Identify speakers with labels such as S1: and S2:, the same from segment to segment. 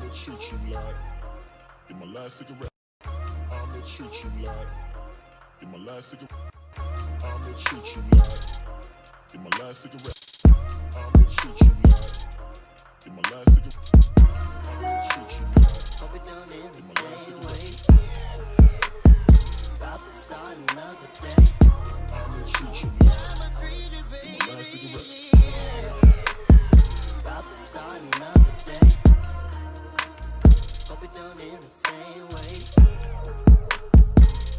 S1: I'ma treat you like in my last cigarette. I'ma treat you like in my last cigarette. I'ma treat you like in my last cigarette. I'ma treat you like in my last cigarette. I'ma treat you like
S2: hope it don't end the
S1: in my last
S2: same
S1: cigarette.
S2: way. About to start another day.
S1: I'ma treat you like in my last cigarette.
S2: About to start another day. Hope it don't end the same way.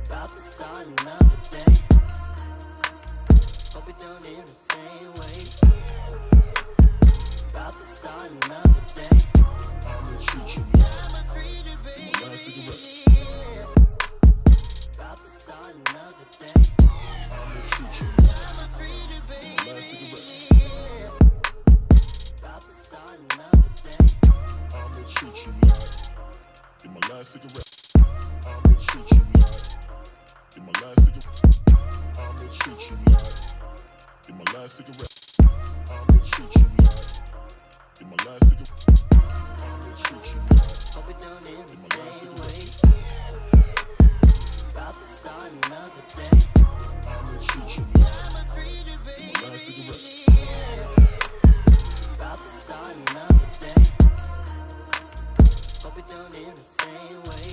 S2: About to start another day. Hope it don't end the same way. About to start another day.
S1: I'ma treat you like in my last cigarette.
S2: About to start another day.
S1: I'ma treat you like in my last cigarette.
S2: About to start another day.
S1: I'ma treat you like in my last cigarette. I'ma treat you like in my last cigarette. I'ma treat you like in my last cigarette. I'ma treat you like in my last cigarette. I'ma treat you like
S2: Hope it don't end the
S1: in my last
S2: same
S1: cigarette.
S2: way. About to start another day.
S1: I'ma treat you like in my last cigarette.
S2: About to start another day. Hope it don't end the same way.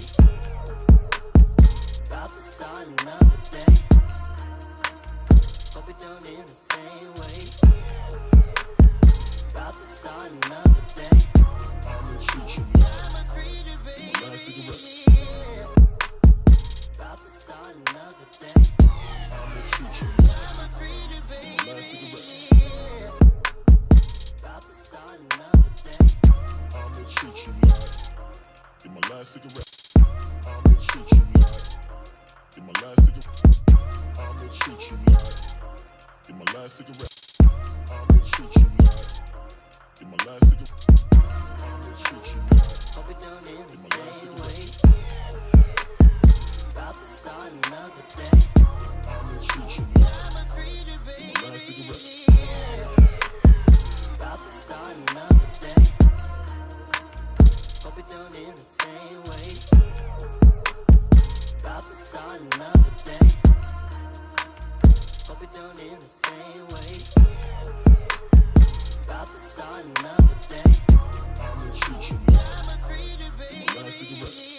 S2: About to start another day. Hope it don't end the same way. About to start another day.
S1: I'ma treat you like in my last cigarette.
S2: About to start another day.
S1: I'ma treat you like in my last cigarette.
S2: About to start another day.
S1: I'ma treat you like in my last cigarette. I'ma treat you like in my last cigarette. I'ma treat you like in my last cigarette. I'ma treat you like in my last cigarette. I'ma treat you like
S2: Hope it don't end
S1: in
S2: the
S1: my last
S2: same
S1: cigarette.
S2: way. About to start another day.
S1: I'ma treat you like in my last cigarette.
S2: About to start another day. Hope it don't end the same way. About to start another day. Hope it don't end the same way. About to start another day.
S1: I'ma treat you like in my last cigarette.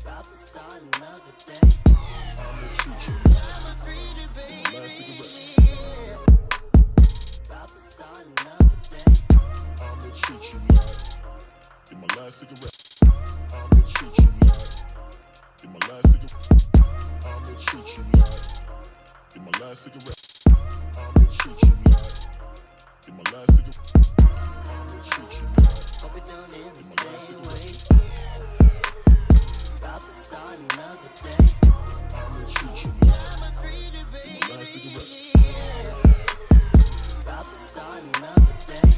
S2: About to start another day.
S1: I'ma treat you like in my last cigarette.
S2: About to start another day.
S1: I'ma treat you like in my last cigarette. I'ma treat you like in my last cigarette. I'ma treat you like in my last cigarette. I'ma treat you like in my last cigarette. I'ma treat you like
S2: Hope it don't end the
S1: in my last
S2: same
S1: cigarette.
S2: way. About to start another day.
S1: I'ma treat you like in my last cigarette.
S2: About to start another day.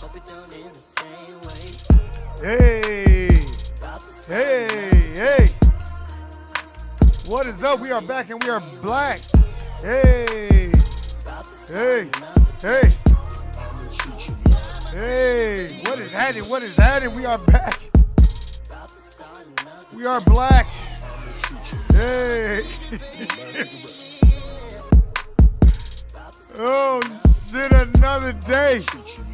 S2: Hope it don't end the same way.
S3: Hey,
S2: About to start
S3: hey, hey. What is up? We are back and we are black. Hey,
S2: about to start
S3: hey,
S2: another
S3: hey,
S1: I'ma treat you
S3: hey. What is happening? What is happening? We are back.
S2: about to start another
S3: We are black.
S1: I'ma treat you
S3: Hey.
S1: like in my last cigarette.
S3: Oh, shit, another day.
S1: Treat you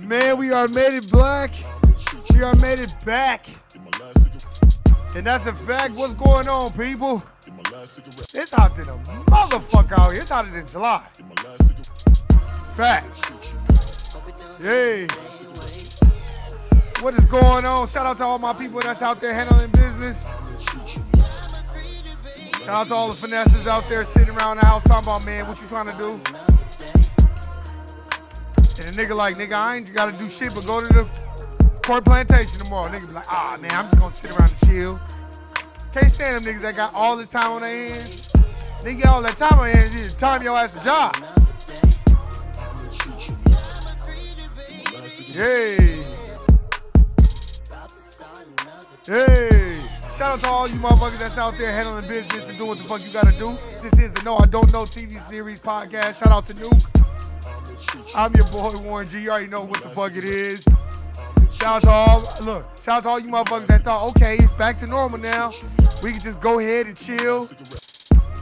S3: Man, we are made it black.
S1: I'ma treat you
S3: We are made it back.
S1: in my last cigarette.
S3: And that's a fact. What's going on, people?
S1: In my last cigarette.
S3: It's hot than a motherfucker out here. It's hotter than July.
S1: In my last cigarette.
S3: Facts.
S1: Treat you
S2: Hope it don't
S3: Hey.
S2: end the same way.
S3: What is going on? Shout out to all my people that's out there handling business.
S1: I'ma treat you
S3: Shout out to all the finesses out there sitting around the house talking about, man, what you trying to do?
S2: Another day.
S3: And a nigga like, nigga, I ain't gotta do shit but go to the Court Plantation tomorrow. Nigga be like, ah, man, I'm just gonna sit around and chill. Can't stand them niggas that got all this time on their hands. Nigga got all that time on their hands, you time your ass a job.
S2: Another day.
S1: I'ma treat you in my last cigarette.
S3: Yay.
S2: About to start another day.
S3: Hey. Shout out to all you motherfuckers that's out there handling business and doing what the fuck you gotta do. This is the No I Don't Know TV series podcast. Shout out to Nuke.
S1: I'ma treat
S3: I'm your boy Warren G. You already know what the fuck it is. Shout out to all you motherfuckers that thought, okay, it's back to normal now. We can just go ahead and chill.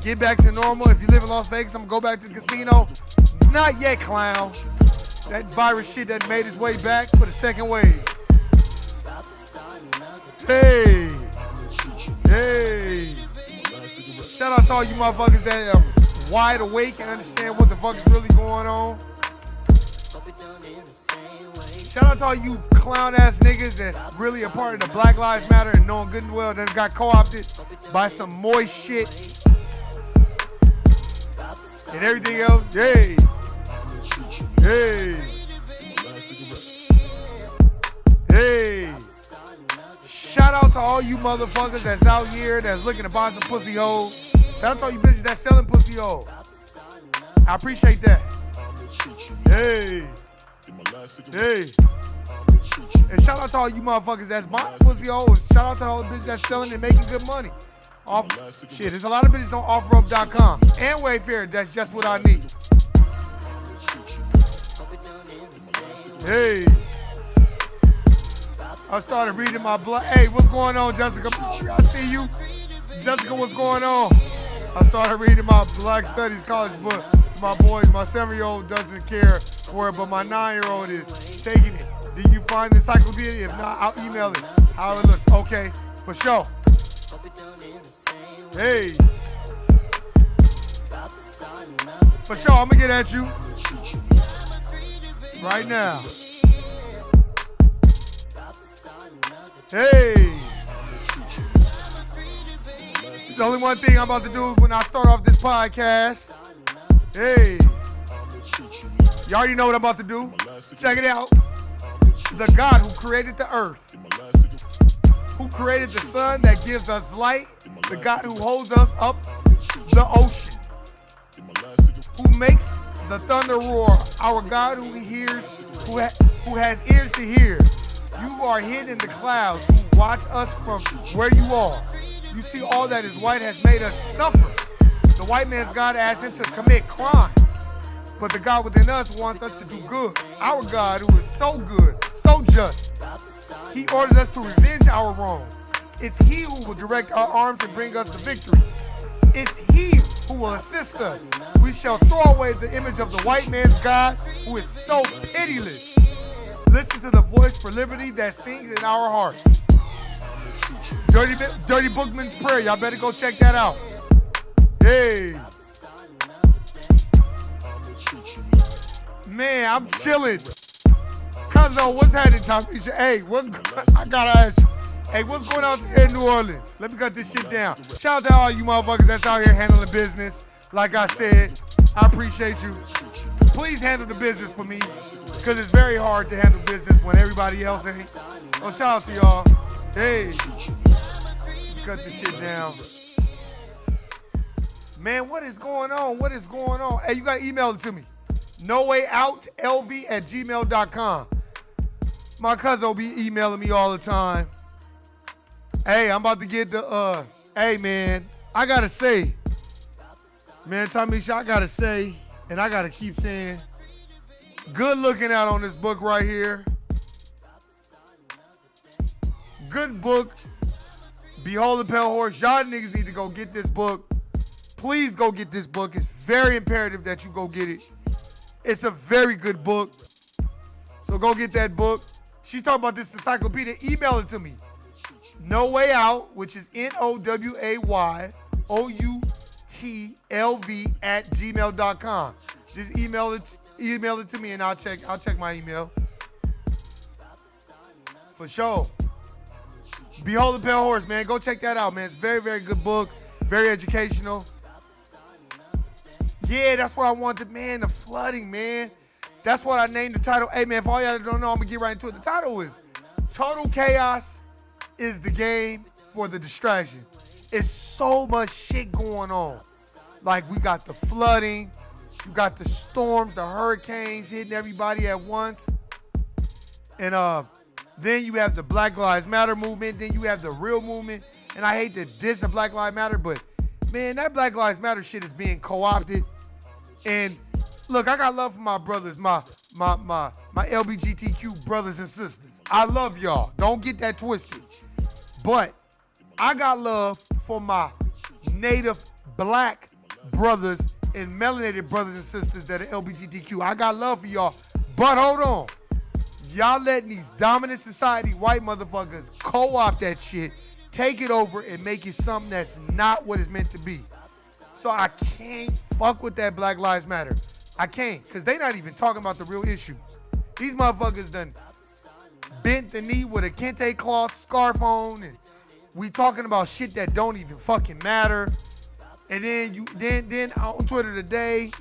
S3: Get back to normal. If you live in Las Vegas, I'm gonna go back to the casino. Not yet, clown. That virus shit that made its way back for the second wave. Hey. Shout out to all you motherfuckers that are wide awake and understand what the fuck is really going on. Shout out to all you clown ass niggas that's really a part of the Black Lives Matter and knowing good and well that got co-opted by some moist shit and everything else. Hey. Shout out to all you motherfuckers that's out here that's looking to buy some pussy hoes. Shout out to all you bitches that's selling pussy hoes. I appreciate that. Hey. And shout out to all you motherfuckers that's buying pussy hoes. Shout out to all the bitches that's selling and making good money. Shit, there's a lot of bitches on offerup.com and Wayfair. That's just what I need. Hey. I started reading my blog. Hey, what's going on, Jessica? I see you. Jessica, what's going on? I started reading my Black Studies college book to my boys. My 7-year-old doesn't care for it, but my 9-year-old is taking it. Did you find the encyclopedia? If not, I'll email it. How it looks. Okay, for sure. Hey. For sure, I'm going to get at you right now. Hey. There's only one thing I'm about to do when I start off this podcast. Hey. You already know what I'm about to do. Check it out. The God who created the earth, who created the sun that gives us light, the God who holds us up the ocean, who makes the thunder roar, our God who hears, who has ears to hear. You are hidden in the clouds, who watch us from where you are. You see all that is white has made us suffer. The white man's God asked him to commit crimes, but the God within us wants us to do good. Our God who is so good, so just, he orders us to revenge our wrongs. It's he who will direct our arms and bring us the victory. It's he who will assist us. We shall throw away the image of the white man's God who is so pitiless. Listen to the voice for liberty that sings in our hearts. Dirty Bookman's Prayer. Y'all better go check that out. Hey. Man, I'm chilling. Cuzzo, what's happening, Tamisha? Hey, I gotta ask you. Hey, what's going on there in New Orleans? Let me cut this shit down. Shout out to all you motherfuckers that's out here handling business. Like I said, I appreciate you. Please handle the business for me, because it's very hard to handle business when everybody else ain't. So shout out to y'all. Hey, cut this shit down. Man, what is going on? What is going on? Hey, you got to email it to me. nowayoutlv@gmail.com. My cousin will be emailing me all the time. Hey, I'm about to get the, hey, man, I got to say, man, Tamisha, I got to say, and I got to keep saying, good looking out on this book right here. Good book. Behold the Pale Horse. Y'all niggas need to go get this book. Please go get this book. It's very imperative that you go get it. It's a very good book. So go get that book. She's talking about this encyclopedia. Email it to me. No Way Out, which is nowayoutlv@gmail.com. Just email it to me and I'll check my email. For sure. Behold the Pale Horse, man. Go check that out, man. It's a very, very good book. Very educational. Yeah, that's what I wanted, man. The flooding, man. That's what I named the title. Hey, man, if all y'all don't know, I'm going to get right into it. The title is Total Chaos is the Game for the Distraction. It's so much shit going on. Like, we got the flooding. You got the storms, the hurricanes hitting everybody at once. And then you have the Black Lives Matter movement. Then you have the real movement. And I hate to diss the Black Lives Matter, but, man, that Black Lives Matter shit is being co-opted. And Look, I got love for my brothers, my LGBTQ brothers and sisters. I love y'all. Don't get that twisted. But I got love for my native black brothers and melanated brothers and sisters that are LGBTQ. I got love for y'all. But hold on. Y'all letting these dominant society white motherfuckers co-opt that shit, take it over, and make it something that's not what it's meant to be. So I can't fuck with that Black Lives Matter. I can't, because they not even talking about the real issues. These motherfuckers done bent the knee with a kente cloth scarf on, and we talking about shit that don't even fucking matter. And then on Twitter today,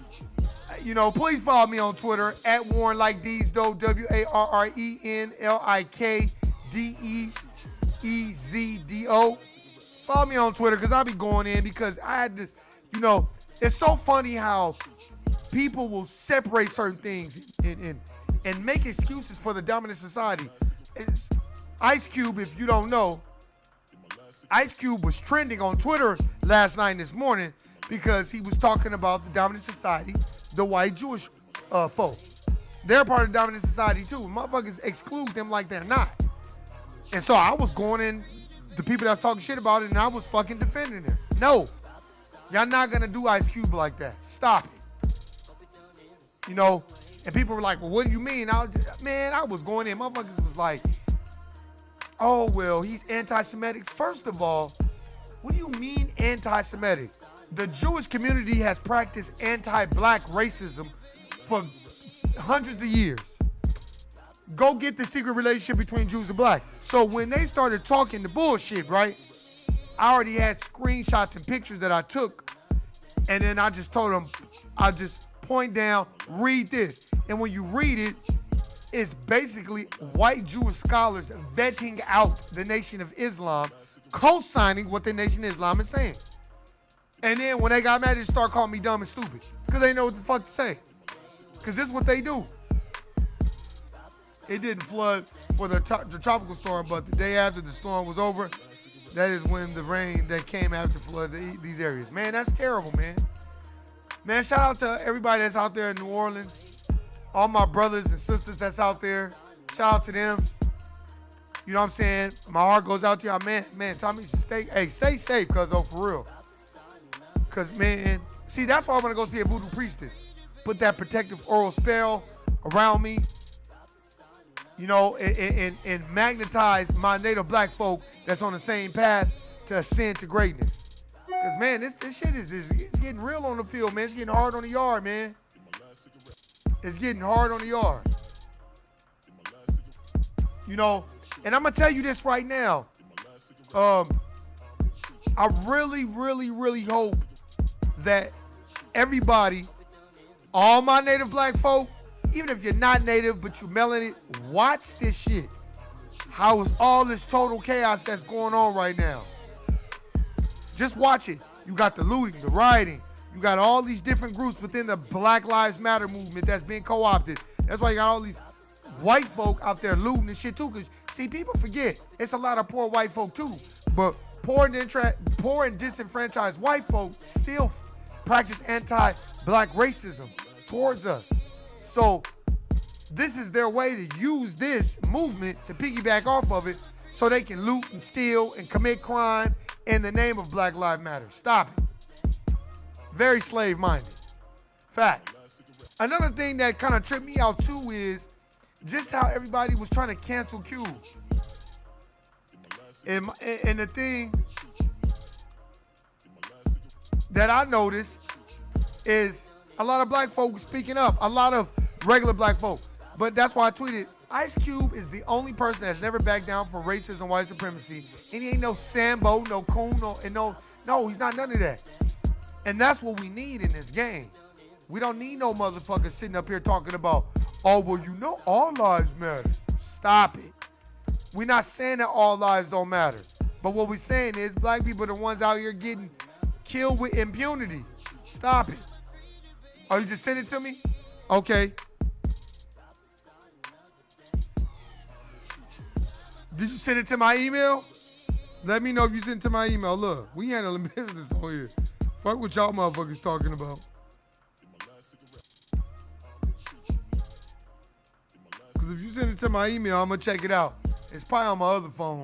S3: you know, please follow me on Twitter at Warren Like These Though, WarrenLikeDeezdo. Follow me on Twitter because I'll be going in because I had this, you know, it's so funny how people will separate certain things and make excuses for the dominant society. It's Ice Cube, if you don't know, Ice Cube was trending on Twitter last night and this morning because he was talking about the dominant society, the white Jewish folk. They're part of the dominant society too. Motherfuckers exclude them like they're not. And so I was going in to people that was talking shit about it and I was fucking defending them. No, y'all not gonna do Ice Cube like that. Stop it. You know, and people were like, well, what do you mean? I was going in. Motherfuckers was like, oh, well, he's anti-Semitic. First of all, what do you mean anti-Semitic? The Jewish community has practiced anti-black racism for hundreds of years. Go get the secret relationship between Jews and black. So when they started talking the bullshit, right, I already had screenshots and pictures that I took, and then I just told them, I just point down, read this. And when you read it, it's basically white Jewish scholars vetting out the Nation of Islam, co-signing what the Nation of Islam is saying. And then when they got mad, they start calling me dumb and stupid because they know what the fuck to say. Because this is what they do. It didn't flood for the tropical storm, but the day after the storm was over, that is when the rain that came after flooded these areas. Man, that's terrible, man. Man, shout out to everybody that's out there in New Orleans. All my brothers and sisters that's out there. Shout out to them. You know what I'm saying? My heart goes out to y'all. Man, Tommy should stay safe, cuz, for real. Cause, man, see, that's why I want to go see a voodoo priestess. Put that protective oral spell around me, you know, and magnetize my native black folk that's on the same path to ascend to greatness. Cause, man, this shit is getting real on the field, man. It's getting hard on the yard, man. It's getting hard on the yard. You know, and I'm gonna tell you this right now. I really, really, really hope that everybody, all my native black folk, even if you're not native but you melanated, watch this shit. How is all this total chaos that's going on right now? Just watch it. You got the looting, the rioting. You got all these different groups within the Black Lives Matter movement that's being co-opted. That's why you got all these white folk out there looting and shit too. Because, see, people forget, it's a lot of poor white folk too. But poor and disenfranchised white folk still practice anti-black racism towards us. So this is their way to use this movement to piggyback off of it so they can loot and steal and commit crime in the name of Black Lives Matter. Stop it. Very slave-minded. Facts. Another thing that kind of tripped me out too is just how everybody was trying to cancel Cube. And the thing that I noticed is a lot of black folk speaking up, a lot of regular black folk. But that's why I tweeted, Ice Cube is the only person that's never backed down for racism and white supremacy. And he ain't no Sambo, no Coon, no, he's not none of that. And that's what we need in this game. We don't need no motherfucker sitting up here talking about, oh, well, you know all lives matter. Stop it. We're not saying that all lives don't matter. But what we're saying is black people are the ones out here getting killed with impunity. Stop it. Oh, you just sent it to me? Okay. Did you send it to my email? Let me know if you sent it to my email. Look, we handling business on here. Fuck what y'all motherfuckers talking about. if you send it to my email, I'm gonna check it out. It's probably on my other phone.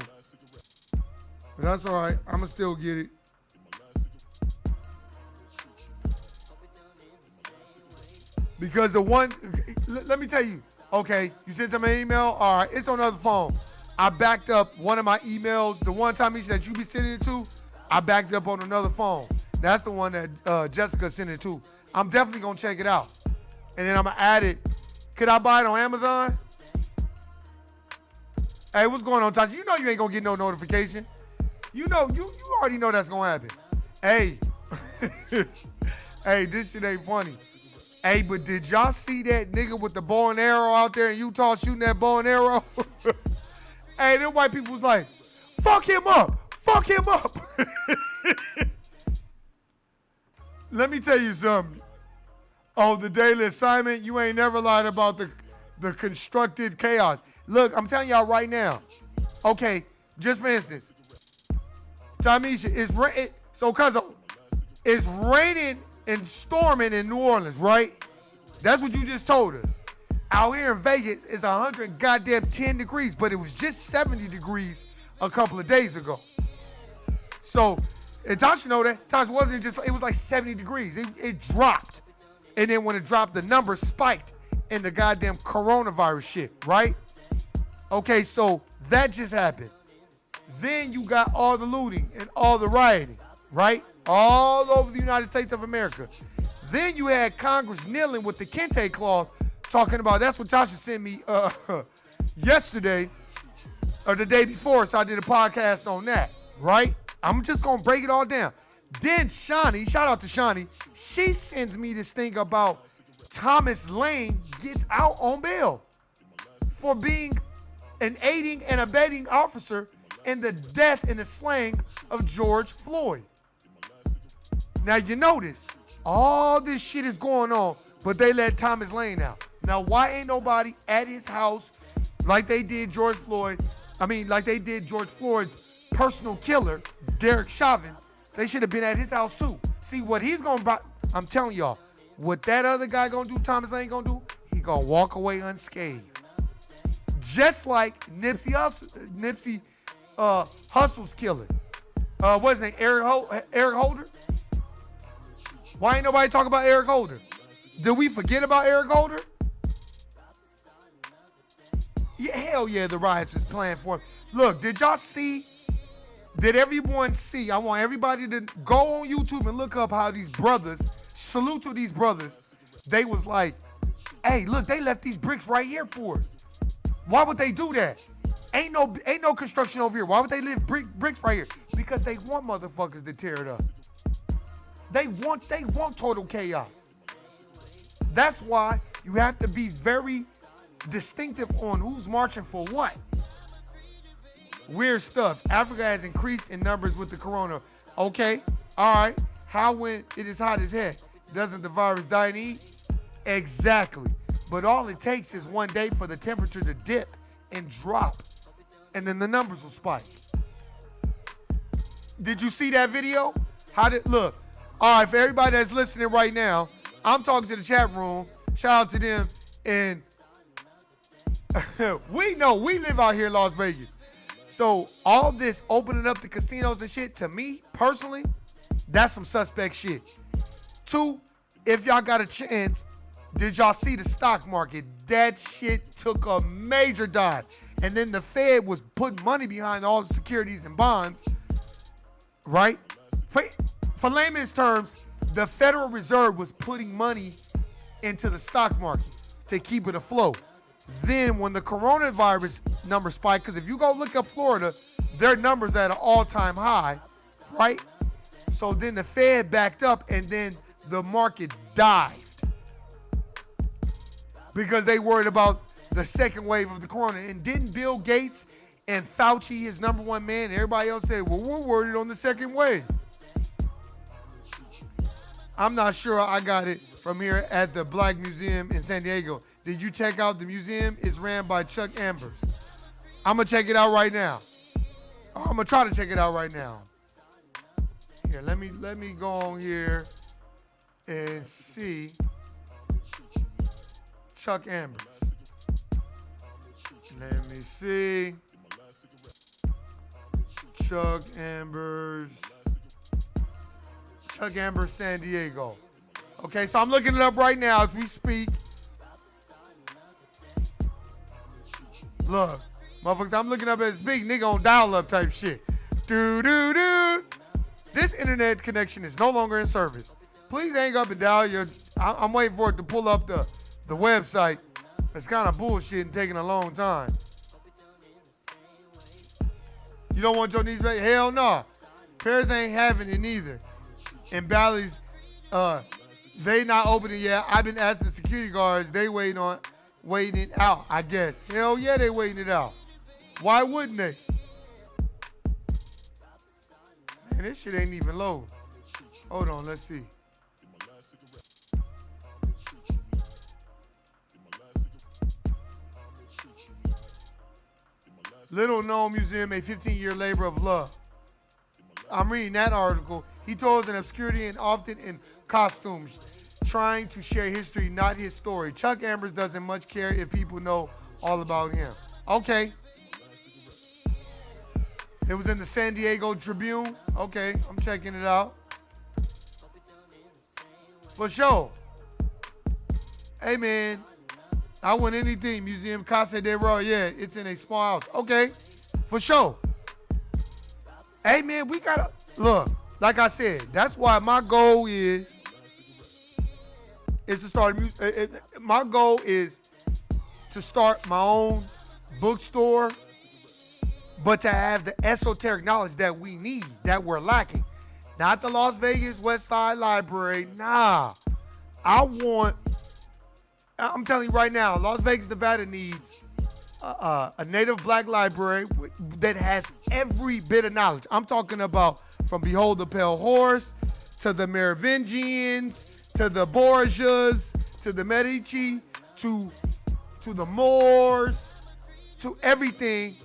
S3: But that's all right. I'm gonna still get it. Because the one, let me tell you, okay, you sent to my email, all right, it's on the other phone. I backed up one of my emails, the one time that you be sending it to, I backed it up on another phone. That's the one that Jessica sent it to. I'm definitely gonna check it out. And then I'm gonna add it. Could I buy it on Amazon? Hey, what's going on, Tasha? You know you ain't gonna get no notification. You know, you already know that's gonna happen. Hey, hey, this shit ain't funny. Hey, but did y'all see that nigga with the bow and arrow out there in Utah shooting that bow and arrow? Hey, them white people was like, fuck him up. Fuck him up. Let me tell you something. Oh, the daily assignment, you ain't never lied about the constructed chaos. Look, I'm telling y'all right now. Okay, just for instance, Tamisha, it's raining and storming in New Orleans, right? That's what you just told us. Out here in Vegas, it's 110 degrees, but it was just 70 degrees a couple of days ago. So, and Tasha know that. Tasha wasn't just, it was like 70 degrees. It dropped. And then when it dropped, the numbers spiked in the goddamn coronavirus shit, right? Okay, so that just happened. Then you got all the looting and all the rioting, right? All over the United States of America. Then you had Congress kneeling with the kente cloth talking about, that's what Tasha sent me yesterday or the day before, so I did a podcast on that, right? I'm just going to break it all down. Then Shawnee, shout out to Shawnee, she sends me this thing about Thomas Lane gets out on bail for being an aiding and abetting officer in the death and the slaying of George Floyd. Now you notice, all this shit is going on, but they let Thomas Lane out. Now why ain't nobody at his house like they did George Floyd? Like they did George Floyd's personal killer, Derek Chauvin. They should have been at his house too. See what he's gonna buy. I'm telling y'all, what that other guy gonna do, Thomas Lane gonna do, he gonna walk away unscathed. Just like Nipsey Hussle's killer. What's his name? Eric Holder? Why ain't nobody talking about Eric Holder? Did we forget about Eric Holder? Yeah, hell yeah, the riots was planned for him. Look, did y'all see? Did everyone see? I want everybody to go on YouTube and look up how these brothers, salute to these brothers. They was like, hey, look, they left these bricks right here for us. Why would they do that? Ain't no construction over here. Why would they leave bricks right here? Because they want motherfuckers to tear it up. They want total chaos. That's why you have to be very distinctive on who's marching for what. Weird stuff. Africa has increased in numbers with the corona. Okay, all right. How when it is hot as heck, doesn't the virus die and eat? Exactly. But all it takes is one day for the temperature to dip and drop, and then the numbers will spike. Did you see that video? Look? All right, for everybody that's listening right now, I'm talking to the chat room. Shout out to them. And we know we live out here in Las Vegas. So all this opening up the casinos and shit, to me, personally, that's some suspect shit. Two, if y'all got a chance, did y'all see the stock market? That shit took a major dive. And then the Fed was putting money behind all the securities and bonds, right? For layman's terms, the Federal Reserve was putting money into the stock market to keep it afloat. Then when the coronavirus number spiked, because if you go look up Florida, their numbers at an all-time high, right? So then the Fed backed up and then the market dived because they worried about the second wave of the corona. And didn't Bill Gates and Fauci, his number one man, and everybody else said, well, we're worried on the second wave. I'm not sure I got it from here at the Black Museum in San Diego. Did you check out the museum? It's ran by Chuck Ambers. I'm going to check it out right now. I'm going to try to check it out right now. Here, let me go on here and see Chuck Ambers. Let me see. Chuck Amber's San Diego. Okay, so I'm looking it up right now as we speak. Look, motherfuckers, I'm looking up as big nigga on dial-up type shit. Do. This internet connection is no longer in service. Please hang up and dial your. I'm waiting for it to pull up the website. It's kind of bullshit and taking a long time. You don't want your knees back? Hell no. Paris ain't having it neither. And Bally's, they not opening yet. I've been asking security guards. They waiting it out, I guess. Hell yeah, they waiting it out. Why wouldn't they? Man, this shit ain't even low. Hold on, let's see. Little known museum, a 15-year labor of love. I'm reading that article. He told us in obscurity and often in costumes, trying to share history, not his story. Chuck Ambers doesn't much care if people know all about him. Okay. It was in the San Diego Tribune. Okay, I'm checking it out. For sure. Hey, man. I want anything. Museum Casa de Roy. Yeah, it's in a small house. Okay, for sure. Hey, man, we got to, look, like I said, that's why my goal is to start, my goal is to start my own bookstore, but to have the esoteric knowledge that we need, that we're lacking. Not the Las Vegas West Side Library. Nah, I'm telling you right now, Las Vegas, Nevada needs a native black library that has every bit of knowledge. I'm talking about from Behold the Pale Horse to the Merovingians to the Borgias to the Medici to the Moors to everything.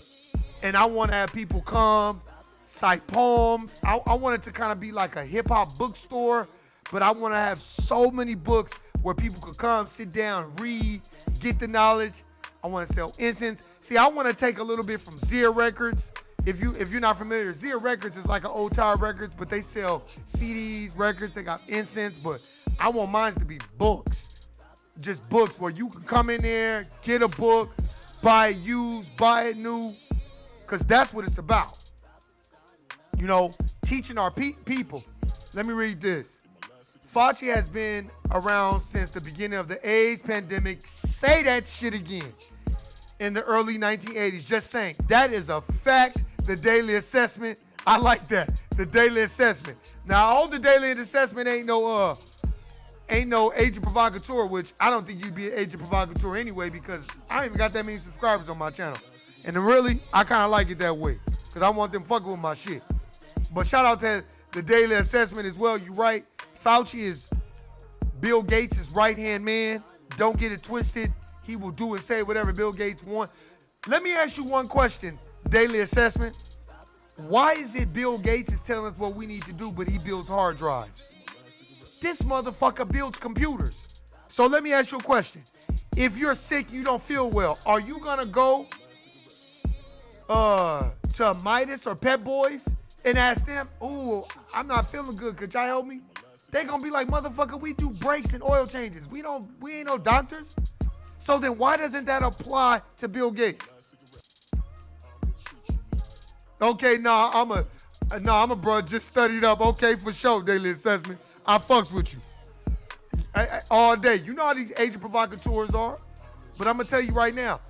S3: And I want to have people come, cite poems. I want it to kind of be like a hip-hop bookstore, but I want to have so many books where people could come, sit down, read, get the knowledge. I want to sell incense. See, I want to take a little bit from Zia Records. If you're not familiar, Zia Records is like an old Tower Records, but they sell CDs, records. They got incense, but I want mine to be books. Just books where you can come in there, get a book, buy it used, buy it new, because that's what it's about. You know, teaching our people. Let me read this. Fauci has been around since the beginning of the AIDS pandemic. Say that shit again. In the early 1980s. Just saying. That is a fact. The daily assessment. I like that. The daily assessment. Now, all the daily assessment ain't no agent provocateur, which I don't think you'd be an agent provocateur anyway, because I ain't even got that many subscribers on my channel. And really, I kind of like it that way, because I want them fucking with my shit. But shout out to the daily assessment as well. You're right. Fauci is Bill Gates' right-hand man. Don't get it twisted. He will do and say whatever Bill Gates wants. Let me ask you one question, daily assessment. Why is it Bill Gates is telling us what we need to do, but he builds hard drives? This motherfucker builds computers. So let me ask you a question. If you're sick, you don't feel well, are you going to go to Midas or Pep Boys and ask them, ooh, I'm not feeling good, could y'all help me? They gonna be like, motherfucker, we do brakes and oil changes. We ain't no doctors. So then why doesn't that apply to Bill Gates? Okay, I'm a bro, just studied up. Okay, for sure, daily assessment. I fucks with you. All day. You know how these agent provocateurs are. But I'm gonna tell you right now.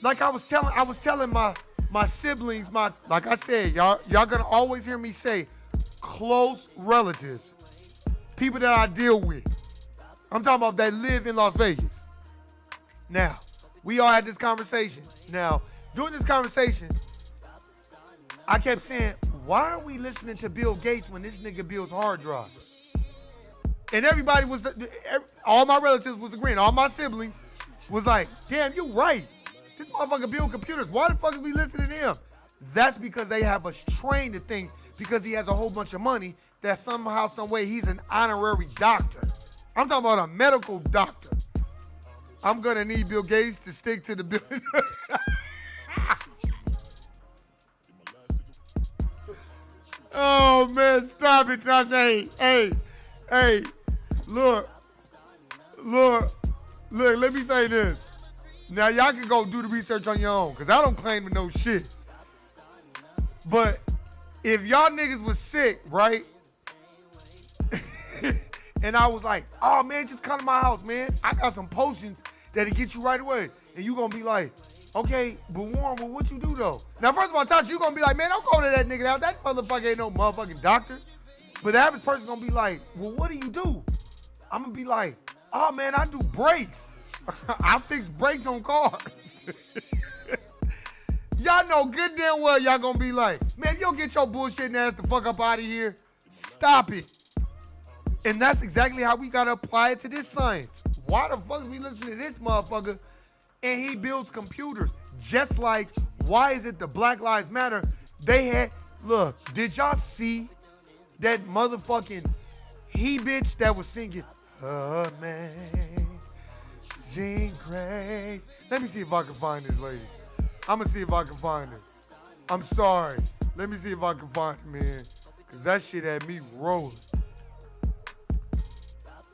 S3: Like I was telling my siblings, like I said, y'all gonna always hear me say close relatives. People that I deal with. I'm talking about that live in Las Vegas. Now, we all had this conversation. Now, during this conversation, I kept saying, why are we listening to Bill Gates when this nigga builds hard drives? And everybody all my relatives was agreeing. All my siblings was like, damn, you right. This motherfucker build computers. Why the fuck is we listening to him? That's because they have us trained to think because he has a whole bunch of money that somehow, some way, he's an honorary doctor. I'm talking about a medical doctor. I'm gonna need Bill Gates to stick to the building. Oh man, stop it, Josh. Hey, look, let me say this. Now y'all can go do the research on your own, because I don't claim to know shit. But if y'all niggas was sick, right? And I was like, oh man, just come to my house, man. I got some potions that'll get you right away. And you gonna be like, okay, but Warren, well, what you do though? Now, first of all, Tasha, you gonna be like, man, don't go to that nigga out. That motherfucker ain't no motherfucking doctor. But the average person gonna be like, well, what do you do? I'm gonna be like, oh man, I do brakes. I fix brakes on cars. Y'all know good damn well y'all gonna be like, man, if you don't get your bullshitting ass the fuck up out of here, stop it. And that's exactly how we gotta apply it to this science. Why the fuck is we listening to this motherfucker and he builds computers? Just like, why is it the Black Lives Matter? They had, look, did y'all see that motherfucking he bitch that was singing Amazing Grace? Let me see if I can find this lady. I'm gonna see if I can find her. I'm sorry. Let me see if I can find her, man. Cause that shit had me rolling.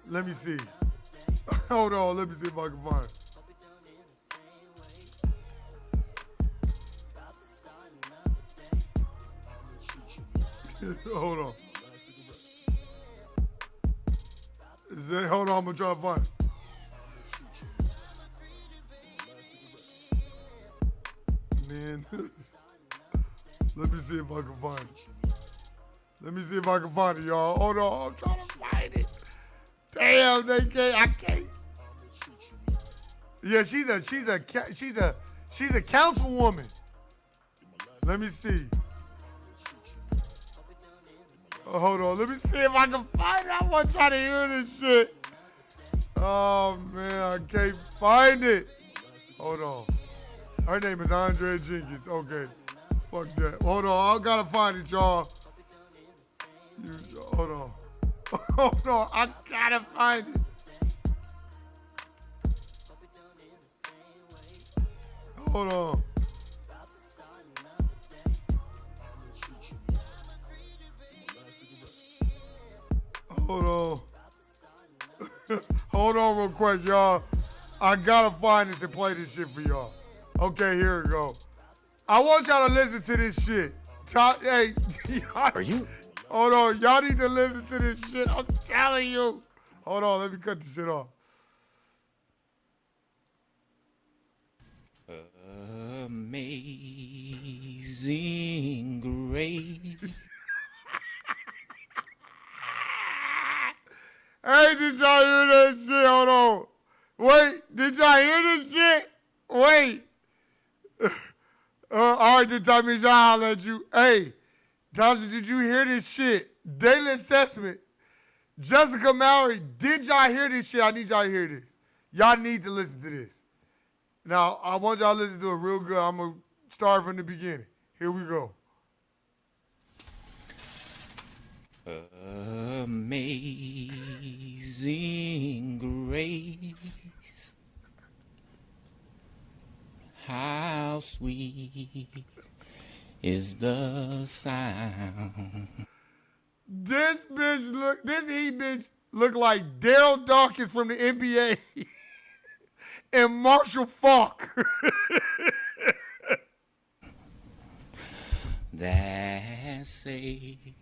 S3: Let me see. Hold on, let me see if I can find it. Hold on. Hold on, I'm gonna try to find it. Man, let me see if I can find it. Let me see if I can find it, y'all. Hold on, I'm trying to find it. Damn, I can't. Yeah, she's a councilwoman. Let me see. Hold on, let me see if I can find it. I want to try to hear this shit. Oh man, I can't find it. Hold on. Her name is Andrea Jenkins. Okay, fuck that. Hold on, I gotta find it, y'all. Hold on. Hold on, I gotta find it. Hold on. Hold on. Hold on real quick, y'all. I gotta find this and play this shit for y'all. Okay, here we go. I want y'all to listen to this shit. Hey,
S4: Are you?
S3: Hold on, y'all need to listen to this shit. I'm telling you. Hold on, let me cut this shit off.
S5: Amazing grace.
S3: Hey, did y'all hear that shit? Hold on. Wait, did y'all hear this shit? Wait. All right, then Tommy John holler at you. Hey, Tasha, did you hear this shit? Daily assessment. Jessica Mallory, did y'all hear this shit? I need y'all to hear this. Y'all need to listen to this. Now, I want y'all to listen to it real good. I'm going to start from the beginning. Here we go.
S5: Amazing grace. How sweet is the sound.
S3: This he bitch look like Daryl Dawkins from the NBA and Marshall Faulk.
S5: That saved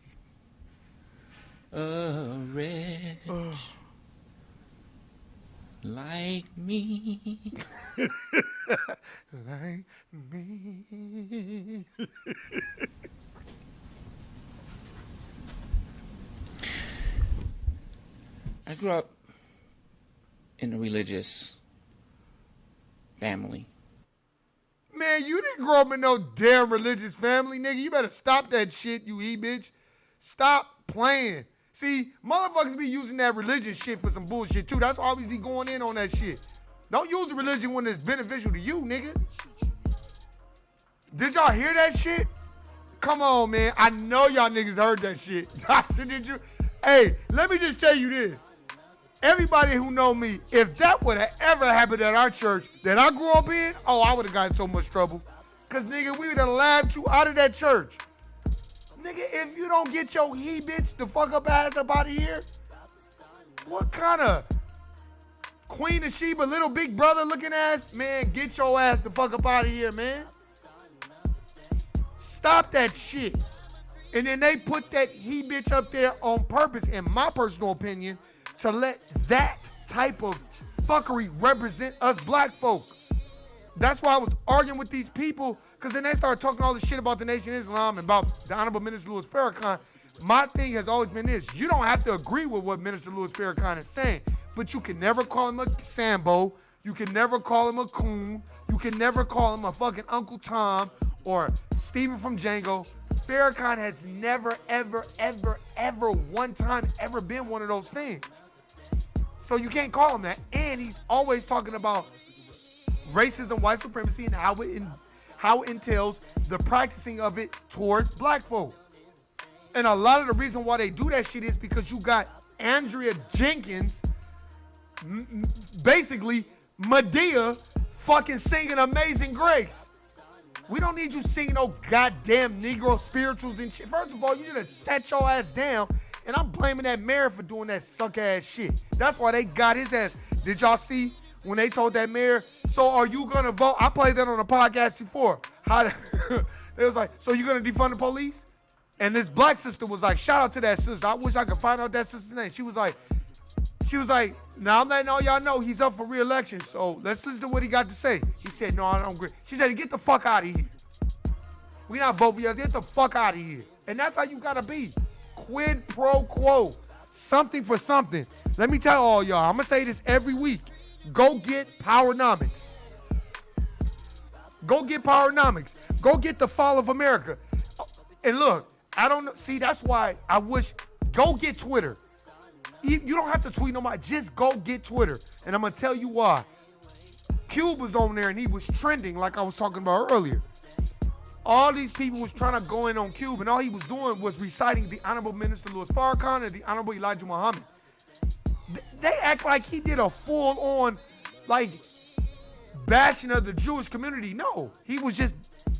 S5: a wretch like me.
S3: Like me.
S5: I grew up in a religious family.
S3: Man, you didn't grow up in no damn religious family, nigga. You better stop that shit, you bitch. Stop playing. See, motherfuckers be using that religion shit for some bullshit too. That's why I always be going in on that shit. Don't use the religion when it's beneficial to you, nigga. Did y'all hear that shit? Come on, man. I know y'all niggas heard that shit. Tasha, did you? Hey, let me just tell you this. Everybody who know me, if that would have ever happened at our church that I grew up in, oh, I would have gotten so much trouble. Because, nigga, we would have laughed you out of that church. Nigga, if you don't get your he bitch the fuck up ass up out of here, what kind of Queen of Sheba, little big brother looking ass? Man, get your ass the fuck up out of here, man. Stop that shit. And then they put that he bitch up there on purpose, in my personal opinion, to let that type of fuckery represent us black folk. That's why I was arguing with these people, because then they started talking all this shit about the Nation of Islam and about the Honorable Minister Louis Farrakhan. My thing has always been this: you don't have to agree with what Minister Louis Farrakhan is saying, but you can never call him a Sambo, you can never call him a coon, you can never call him a fucking Uncle Tom or Steven from Django. Farrakhan has never, ever, ever, ever one time ever been one of those things. So you can't call him that. And he's always talking about racism, white supremacy, and how it entails the practicing of it towards black folk. And a lot of the reason why they do that shit is because you got Andrea Jenkins, basically Medea, fucking singing Amazing Grace. We don't need you singing no goddamn Negro spirituals and shit. First of all, you just sat your ass down, and I'm blaming that mayor for doing that suck-ass shit. That's why they got his ass. Did y'all see when they told that mayor, so are you gonna vote? I played that on a podcast before. They was like, so you gonna defund the police? And this black sister was like, shout out to that sister. I wish I could find out that sister's name. She was like, now I'm letting all y'all know he's up for re-election, so let's listen to what he got to say. He said, no, I don't agree. She said, get the fuck out of here. We not vote for you. Get the fuck out of here. And that's how you gotta be. Quid pro quo. Something for something. Let me tell all y'all, I'm gonna say this every week. Go get Powernomics. Go get Powernomics. Go get The Fall of America. And look, I don't know. See, that's why I wish, go get Twitter. You don't have to tweet nobody. Just go get Twitter. And I'm going to tell you why. Cube was on there and he was trending like I was talking about earlier. All these people was trying to go in on Cube, and all he was doing was reciting the Honorable Minister Louis Farrakhan and the Honorable Elijah Muhammad. They act like he did a full-on, like, bashing of the Jewish community. No, he was just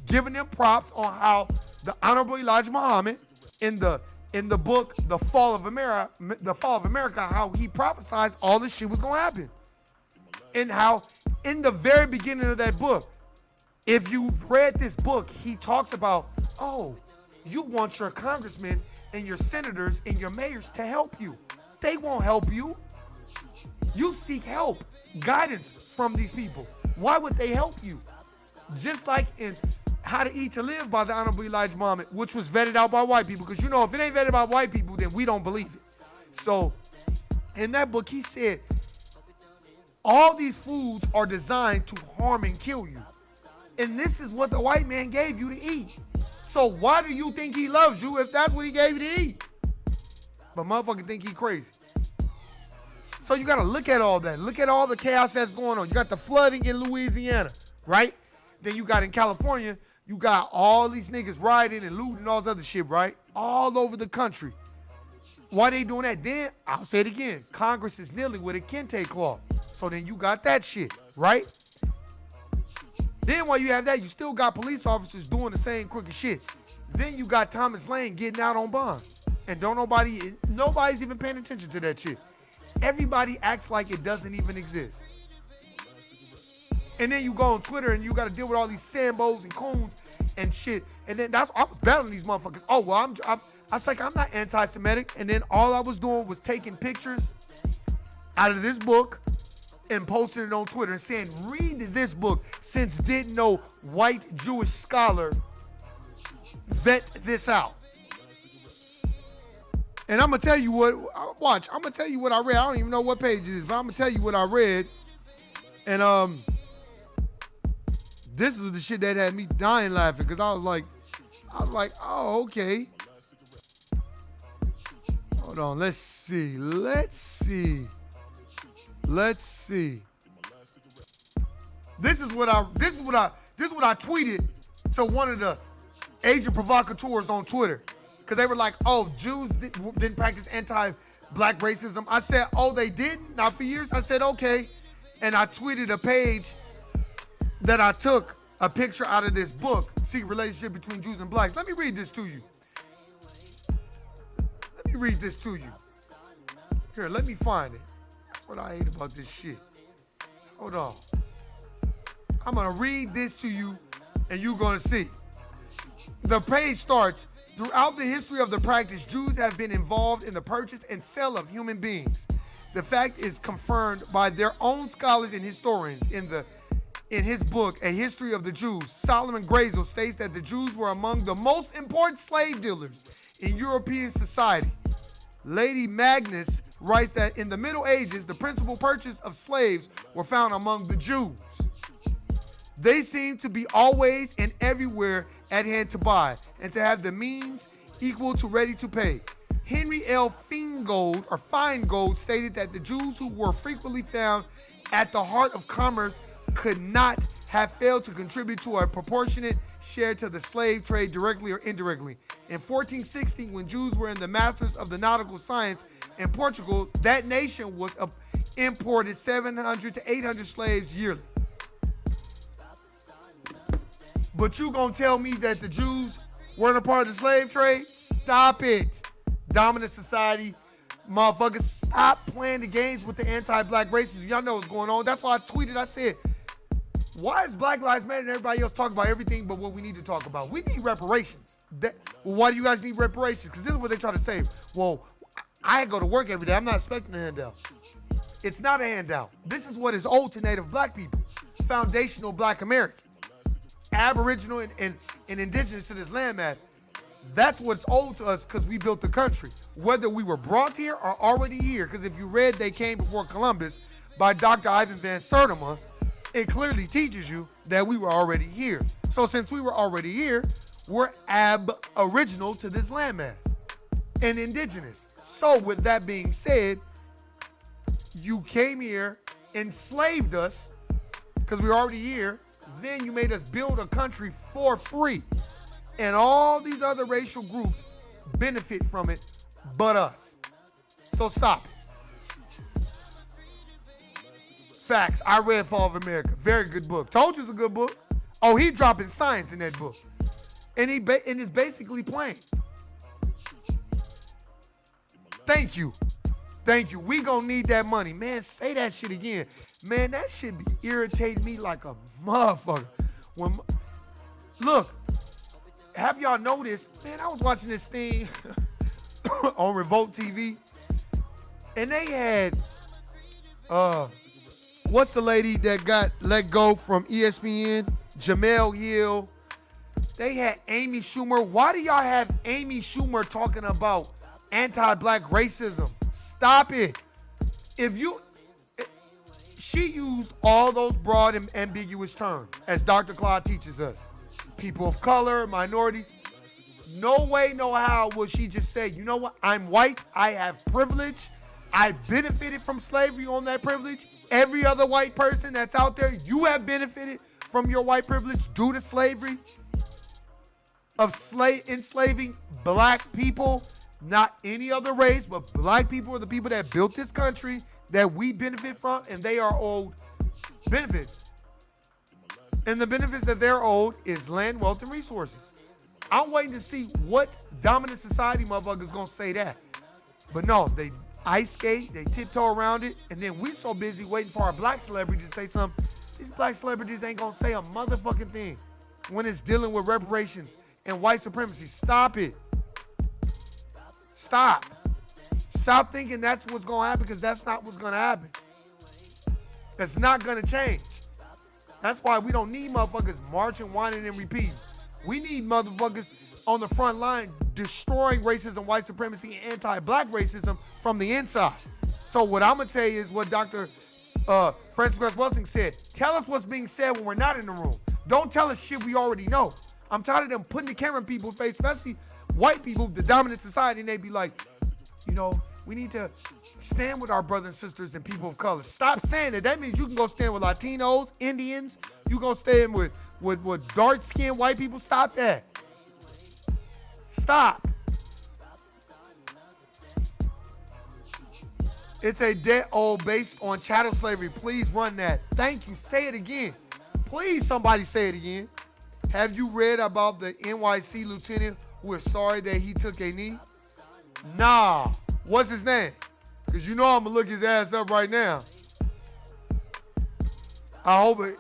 S3: giving them props on how the Honorable Elijah Muhammad in the book The Fall of America, how he prophesied all this shit was gonna happen. And how in the very beginning of that book, if you've read this book, he talks about, oh, you want your congressmen and your senators and your mayors to help you. They won't help you. You seek help, guidance from these people. Why would they help you? Just like in How to Eat to Live by the Honorable Elijah Muhammad, which was vetted out by white people. Because, you know, if it ain't vetted by white people, then we don't believe it. So in that book, he said, all these foods are designed to harm and kill you. And this is what the white man gave you to eat. So why do you think he loves you if that's what he gave you to eat? But motherfucker think he crazy. So you gotta look at all that. Look at all the chaos that's going on. You got the flooding in Louisiana, right? Then you got in California, you got all these niggas rioting and looting and all this other shit, right? All over the country. Why they doing that? Then, I'll say it again, Congress is kneeling with a kente cloth. So then you got that shit, right? Then while you have that, you still got police officers doing the same crooked shit. Then you got Thomas Lane getting out on bond. And nobody's even paying attention to that shit. Everybody acts like it doesn't even exist. And then you go on Twitter and you got to deal with all these Sambos and coons and shit. And then I was battling these motherfuckers. Oh, well, I was like, I'm not anti-Semitic. And then all I was doing was taking pictures out of this book and posting it on Twitter and saying, read this book, since didn't no white Jewish scholar vet this out. And I'm going to tell you what, I'm going to tell you what I read. I don't even know what page it is, but I'm going to tell you what I read. And this is the shit that had me dying laughing, because I was like, oh, okay. Hold on, let's see. This is what I tweeted to one of the agent provocateurs on Twitter. Because they were like, oh, Jews didn't practice black racism. I said, oh, they didn't? Now, for years, I said, okay. And I tweeted a page that I took a picture out of this book, Secret Relationship Between Jews and Blacks. Let me read this to you. Here, let me find it. That's what I hate about this shit. Hold on. I'm going to read this to you, and you're going to see. The page starts, throughout the history of the practice, Jews have been involved in the purchase and sale of human beings. The fact is confirmed by their own scholars and historians. In his book, A History of the Jews, Solomon Grazel states that the Jews were among the most important slave dealers in European society. Lady Magnus writes that in the Middle Ages, the principal purchase of slaves were found among the Jews. They seem to be always and everywhere at hand to buy and to have the means equal to ready to pay. Henry L. Feingold stated that the Jews who were frequently found at the heart of commerce could not have failed to contribute to a proportionate share to the slave trade directly or indirectly. In 1460, when Jews were in the masters of the nautical science in Portugal, that nation was imported 700 to 800 slaves yearly. But you gonna tell me that the Jews weren't a part of the slave trade? Stop it. Dominant society, motherfuckers, stop playing the games with the anti-black racism. Y'all know what's going on. That's why I tweeted, I said, why is Black Lives Matter and everybody else talking about everything but what we need to talk about? We need reparations. Why do you guys need reparations? Because this is what they try to say. Well, I go to work every day. I'm not expecting a handout. It's not a handout. This is what is owed to Native black people, foundational black Americans, Aboriginal and indigenous to this landmass. That's what's owed to us because we built the country, whether we were brought here or already here. Because if you read They Came Before Columbus by Dr. Ivan Van Sertima, it clearly teaches you that we were already here. So since we were already here, we're aboriginal to this landmass and indigenous. So with that being said, you came here, enslaved us because we were already here. Then you made us build a country for free. And all these other racial groups benefit from it but us. So stop it. Facts. I read Fall of America. Very good book. Told you it's a good book. Oh, he dropping science in that book. And it's basically plain. Thank you. Thank you. We gonna need that money. Man, say that shit again. Man, that shit be irritating me like a motherfucker. Look, have y'all noticed, man, I was watching this thing on Revolt TV, and they had, what's the lady that got let go from ESPN? Jamel Hill. They had Amy Schumer. Why do y'all have Amy Schumer talking about anti-black racism? Stop it. She used all those broad and ambiguous terms, as Dr. Claude teaches us. People of color, minorities. No way, no how will she just say, you know what? I'm white. I have privilege. I benefited from slavery on that privilege. Every other white person that's out there, you have benefited from your white privilege due to slavery of enslaving black people, not any other race, but black people are the people that built this country that we benefit from, and they are owed benefits. And the benefits that they're owed is land, wealth, and resources. I'm waiting to see what dominant society motherfuckers gonna say that. But no, they ice skate, they tiptoe around it, and then we so busy waiting for our black celebrities to say something. These black celebrities ain't gonna say a motherfucking thing when it's dealing with reparations and white supremacy. Stop it. Stop. Stop thinking that's what's gonna happen, because that's not what's gonna happen. That's not gonna change. That's why we don't need motherfuckers marching, whining, and repeating. We need motherfuckers on the front line destroying racism, white supremacy, and anti-black racism from the inside. So what I'm gonna tell you is what Dr. Francis West Welsing said. Tell us what's being said when we're not in the room. Don't tell us shit we already know. I'm tired of them putting the camera in people's face, especially white people, the dominant society, and they be like, you know, we need to stand with our brothers and sisters and people of color. Stop saying that. That means you can go stand with Latinos, Indians. You go stand with dark-skinned white people. Stop that. Stop. It's a debt owed based on chattel slavery. Please run that. Thank you. Say it again. Please, somebody say it again. Have you read about the NYC lieutenant who is sorry that he took a knee? Nah. What's his name? Because you know I'm going to look his ass up right now. I hope it.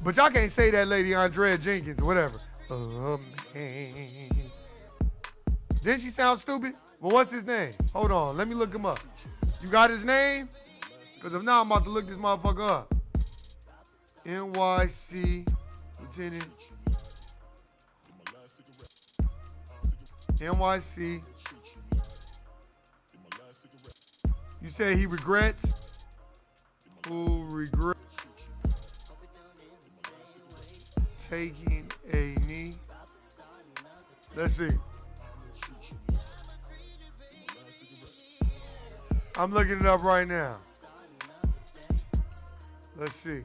S3: But y'all can't say that lady Andrea Jenkins or whatever. Oh, man. Didn't she sound stupid? Well, what's his name? Hold on. Let me look him up. You got his name? Because if not, I'm about to look this motherfucker up. NYC Lieutenant. NYC. You say he regrets? Who regrets taking a knee? Let's see. I'm looking it up right now. Let's see.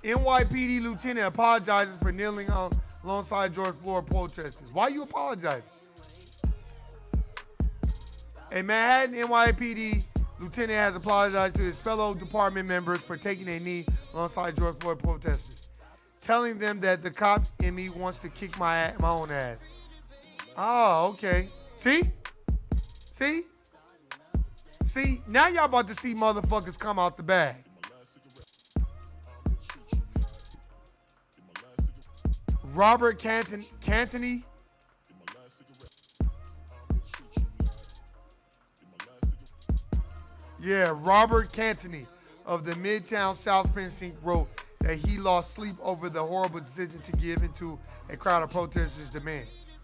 S3: NYPD lieutenant apologizes for kneeling alongside George Floyd protesters. Why are you apologizing? A Manhattan NYPD lieutenant has apologized to his fellow department members for taking a knee alongside George Floyd protesters, telling them that the cop in me wants to kick my own ass. Oh, okay. See? See, now y'all about to see motherfuckers come out the bag. Robert Cantony. Yeah, Robert Cantony of the Midtown South Precinct wrote that he lost sleep over the horrible decision to give into a crowd of protesters' demands.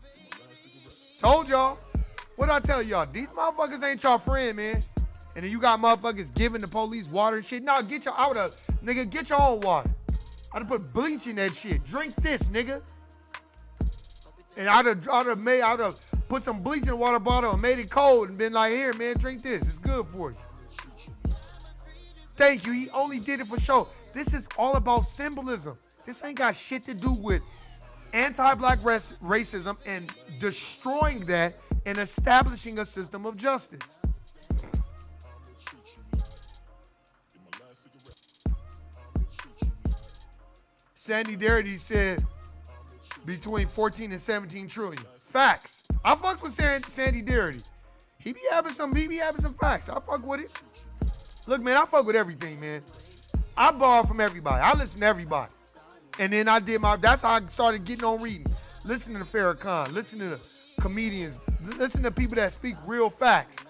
S3: Told y'all. What did I tell y'all? These motherfuckers ain't y'all friend, man. And then you got motherfuckers giving the police water and shit. No, get your nigga, get your own water. I'd have put bleach in that shit. Drink this, nigga. And I'd have put some bleach in the water bottle and made it cold and been like, here, man, drink this. It's good for you. Thank you. He only did it for show. This is all about symbolism. This ain't got shit to do with anti-black racism and destroying that and establishing a system of justice. Sandy Darity said between 14 and 17 trillion. Facts. I fucks with Sandy Darity. He be having some facts. I fuck with it. Look, man, I fuck with everything, man. I borrow from everybody. I listen to everybody. And then that's how I started getting on reading. Listening to Farrakhan, listening to comedians, listening to people that speak real facts.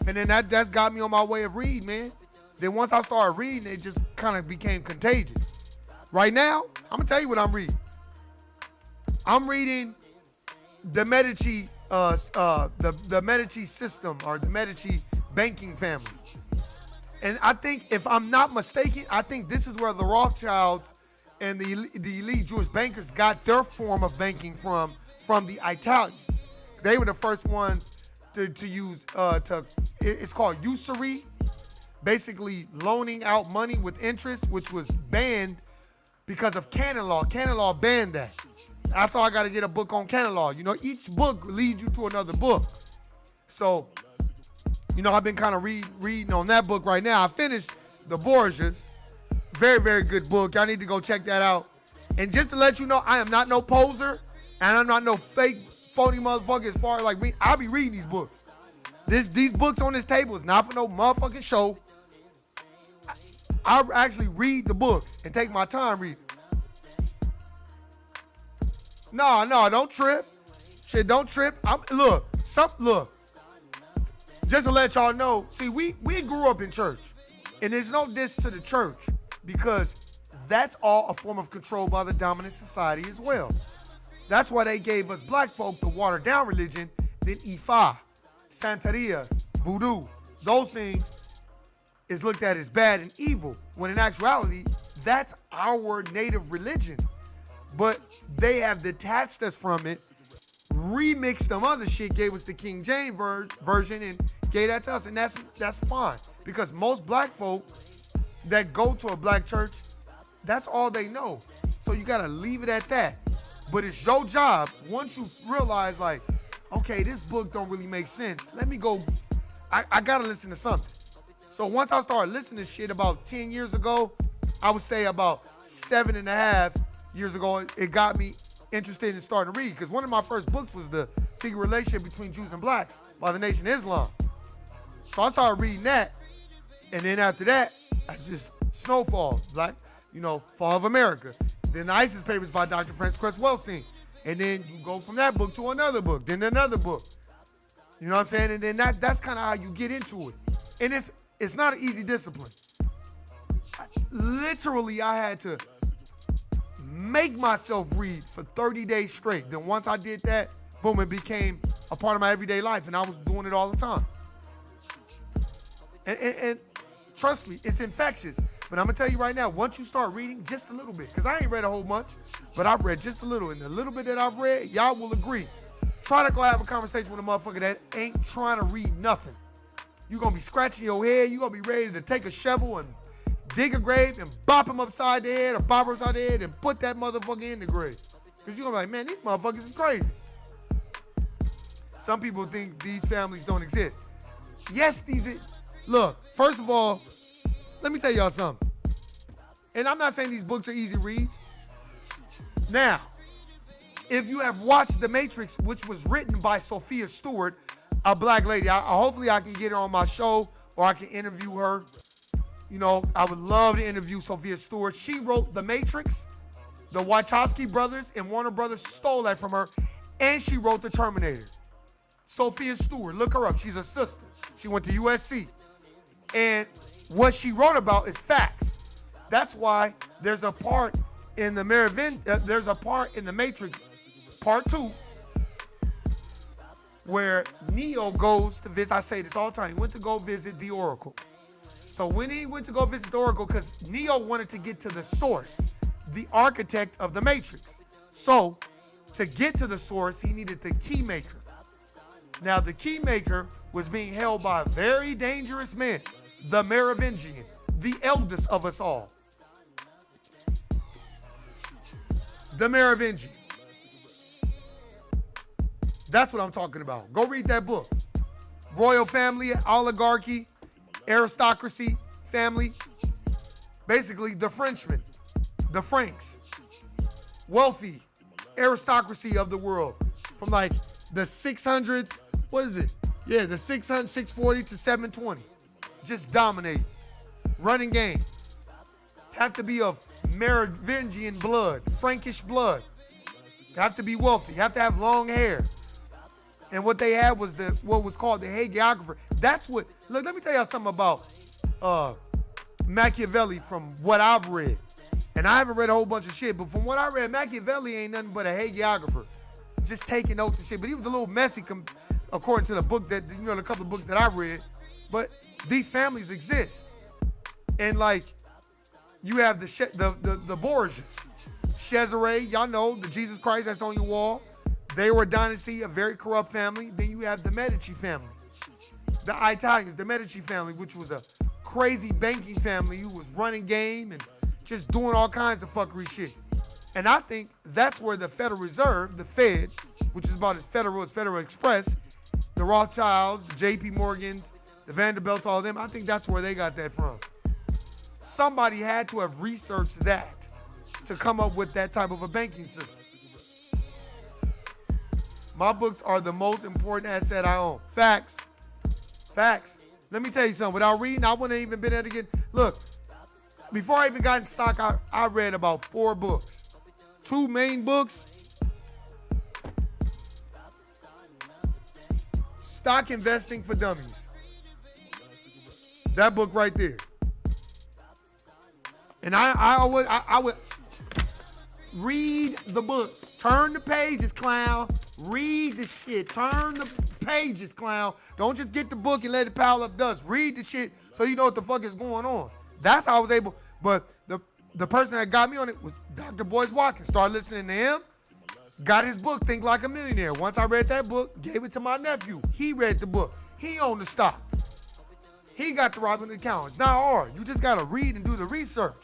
S3: And then that's got me on my way of reading, man. Then once I started reading, it just kind of became contagious. Right now, I'm gonna tell you what I'm reading. I'm reading the Medici, the Medici system, or the Medici banking family. And I think, if I'm not mistaken, I think this is where the Rothschilds and the elite Jewish bankers got their form of banking from the Italians. They were the first ones to use, it's called usury, basically loaning out money with interest, which was banned because of canon law. Canon law banned that. That's why I got to get a book on canon law. You know, each book leads you to another book. So, you know, I've been kind of reading on that book right now. I finished the Borgias. Very, very good book. Y'all need to go check that out. And just to let you know, I am not no poser, and I'm not no fake, phony motherfucker as far as like reading. I'll be reading these books. These books on this table is not for no motherfucking show. I actually read the books and take my time reading. No, don't trip. Shit, don't trip. Look. Just to let y'all know, see, we grew up in church. And there's no diss to the church, because that's all a form of control by the dominant society as well. That's why they gave us black folk the watered down religion, then Ifa, Santeria, Voodoo. Those things is looked at as bad and evil, when in actuality, that's our native religion. But they have detached us from it, remixed some other shit, gave us the King James version, and gave that to us, and that's fine. Because most black folk that go to a black church, that's all they know. So you gotta leave it at that. But it's your job, once you realize, like, okay, this book don't really make sense. Let me go, I gotta listen to something. So once I started listening to shit about 10 years ago, I would say about 7.5 years ago, it got me interested in starting to read. Because one of my first books was The Secret Relationship Between Jews and Blacks by the Nation of Islam. So I started reading that. And then after that, that's just Snowfall, Fall of America. Then the ISIS Papers by Dr. Francis Cress Welsing. And then you go from that book to another book, then another book. You know what I'm saying? And then that's kind of how you get into it. And it's not an easy discipline. I had to make myself read for 30 days straight. Then once I did that, boom, it became a part of my everyday life, and I was doing it all the time. And trust me, it's infectious. But I'm going to tell you right now, once you start reading just a little bit, because I ain't read a whole bunch, but I've read just a little. And the little bit that I've read, y'all will agree. Try to go have a conversation with a motherfucker that ain't trying to read nothing. You're going to be scratching your head. You're going to be ready to take a shovel and dig a grave and bop him upside the head or bop her upside the head and put that motherfucker in the grave. Because you're going to be like, man, these motherfuckers is crazy. Some people think these families don't exist. Yes, look, first of all, let me tell y'all something. And I'm not saying these books are easy reads. Now, if you have watched The Matrix, which was written by Sophia Stewart, a black lady, hopefully I can get her on my show or I can interview her. I would love to interview Sophia Stewart. She wrote The Matrix. The Wachowski brothers and Warner Brothers stole that from her. And she wrote The Terminator. Sophia Stewart, look her up. She's a sister. She went to USC. And what she wrote about is facts. That's why there's a part in the Matrix Part 2 where Neo goes to visit. I say this all the time. He went to go visit the Oracle. So when he went to go visit the Oracle, because Neo wanted to get to the source, the architect of the Matrix. So to get to the source, he needed the key maker. Now the key maker was being held by a very dangerous man, the Merovingian, the eldest of us all. The Merovingian. That's what I'm talking about. Go read that book. Royal family, oligarchy, aristocracy, family. Basically, the Frenchmen, the Franks. Wealthy aristocracy of the world. From like the 600s, what is it? Yeah, the 640 to 720. Just dominate. Running game. Have to be of Merovingian blood, Frankish blood. Have to be wealthy. Have to have long hair. And what they had was what was called the hagiographer. That's what, look, let me tell y'all something about Machiavelli from what I've read. And I haven't read a whole bunch of shit, but from what I read, Machiavelli ain't nothing but a hagiographer. Just taking notes and shit. But he was a little messy according to the book the couple of books that I read. But these families exist. And like, you have the Borgias. Cesare, y'all know, the Jesus Christ that's on your wall. They were a dynasty, a very corrupt family. Then you have the Medici family. The Italians, the Medici family, which was a crazy banking family who was running game and just doing all kinds of fuckery shit. And I think that's where the Federal Reserve, the Fed, which is about as federal as Federal Express, the Rothschilds, the JP Morgans, the Vanderbilts, all of them, I think that's where they got that from. Somebody had to have researched that to come up with that type of a banking system. My books are the most important asset I own. Facts. Facts. Let me tell you something. Without reading, I wouldn't have even been able to get... Look, before I even got in stock, I read about 4 books. 2 main books. Stock Investing for Dummies. That book right there. And I would read the book. Turn the pages, clown. Read the shit. Turn the pages, clown. Don't just get the book and let it pile up dust. Read the shit so you know what the fuck is going on. That's how I was able. But the person that got me on it was Dr. Boyce Watkins. Started listening to him. Got his book, Think Like a Millionaire. Once I read that book, gave it to my nephew. He read the book. He owned the stock. He got the Robin account. It's not hard. You just got to read and do the research.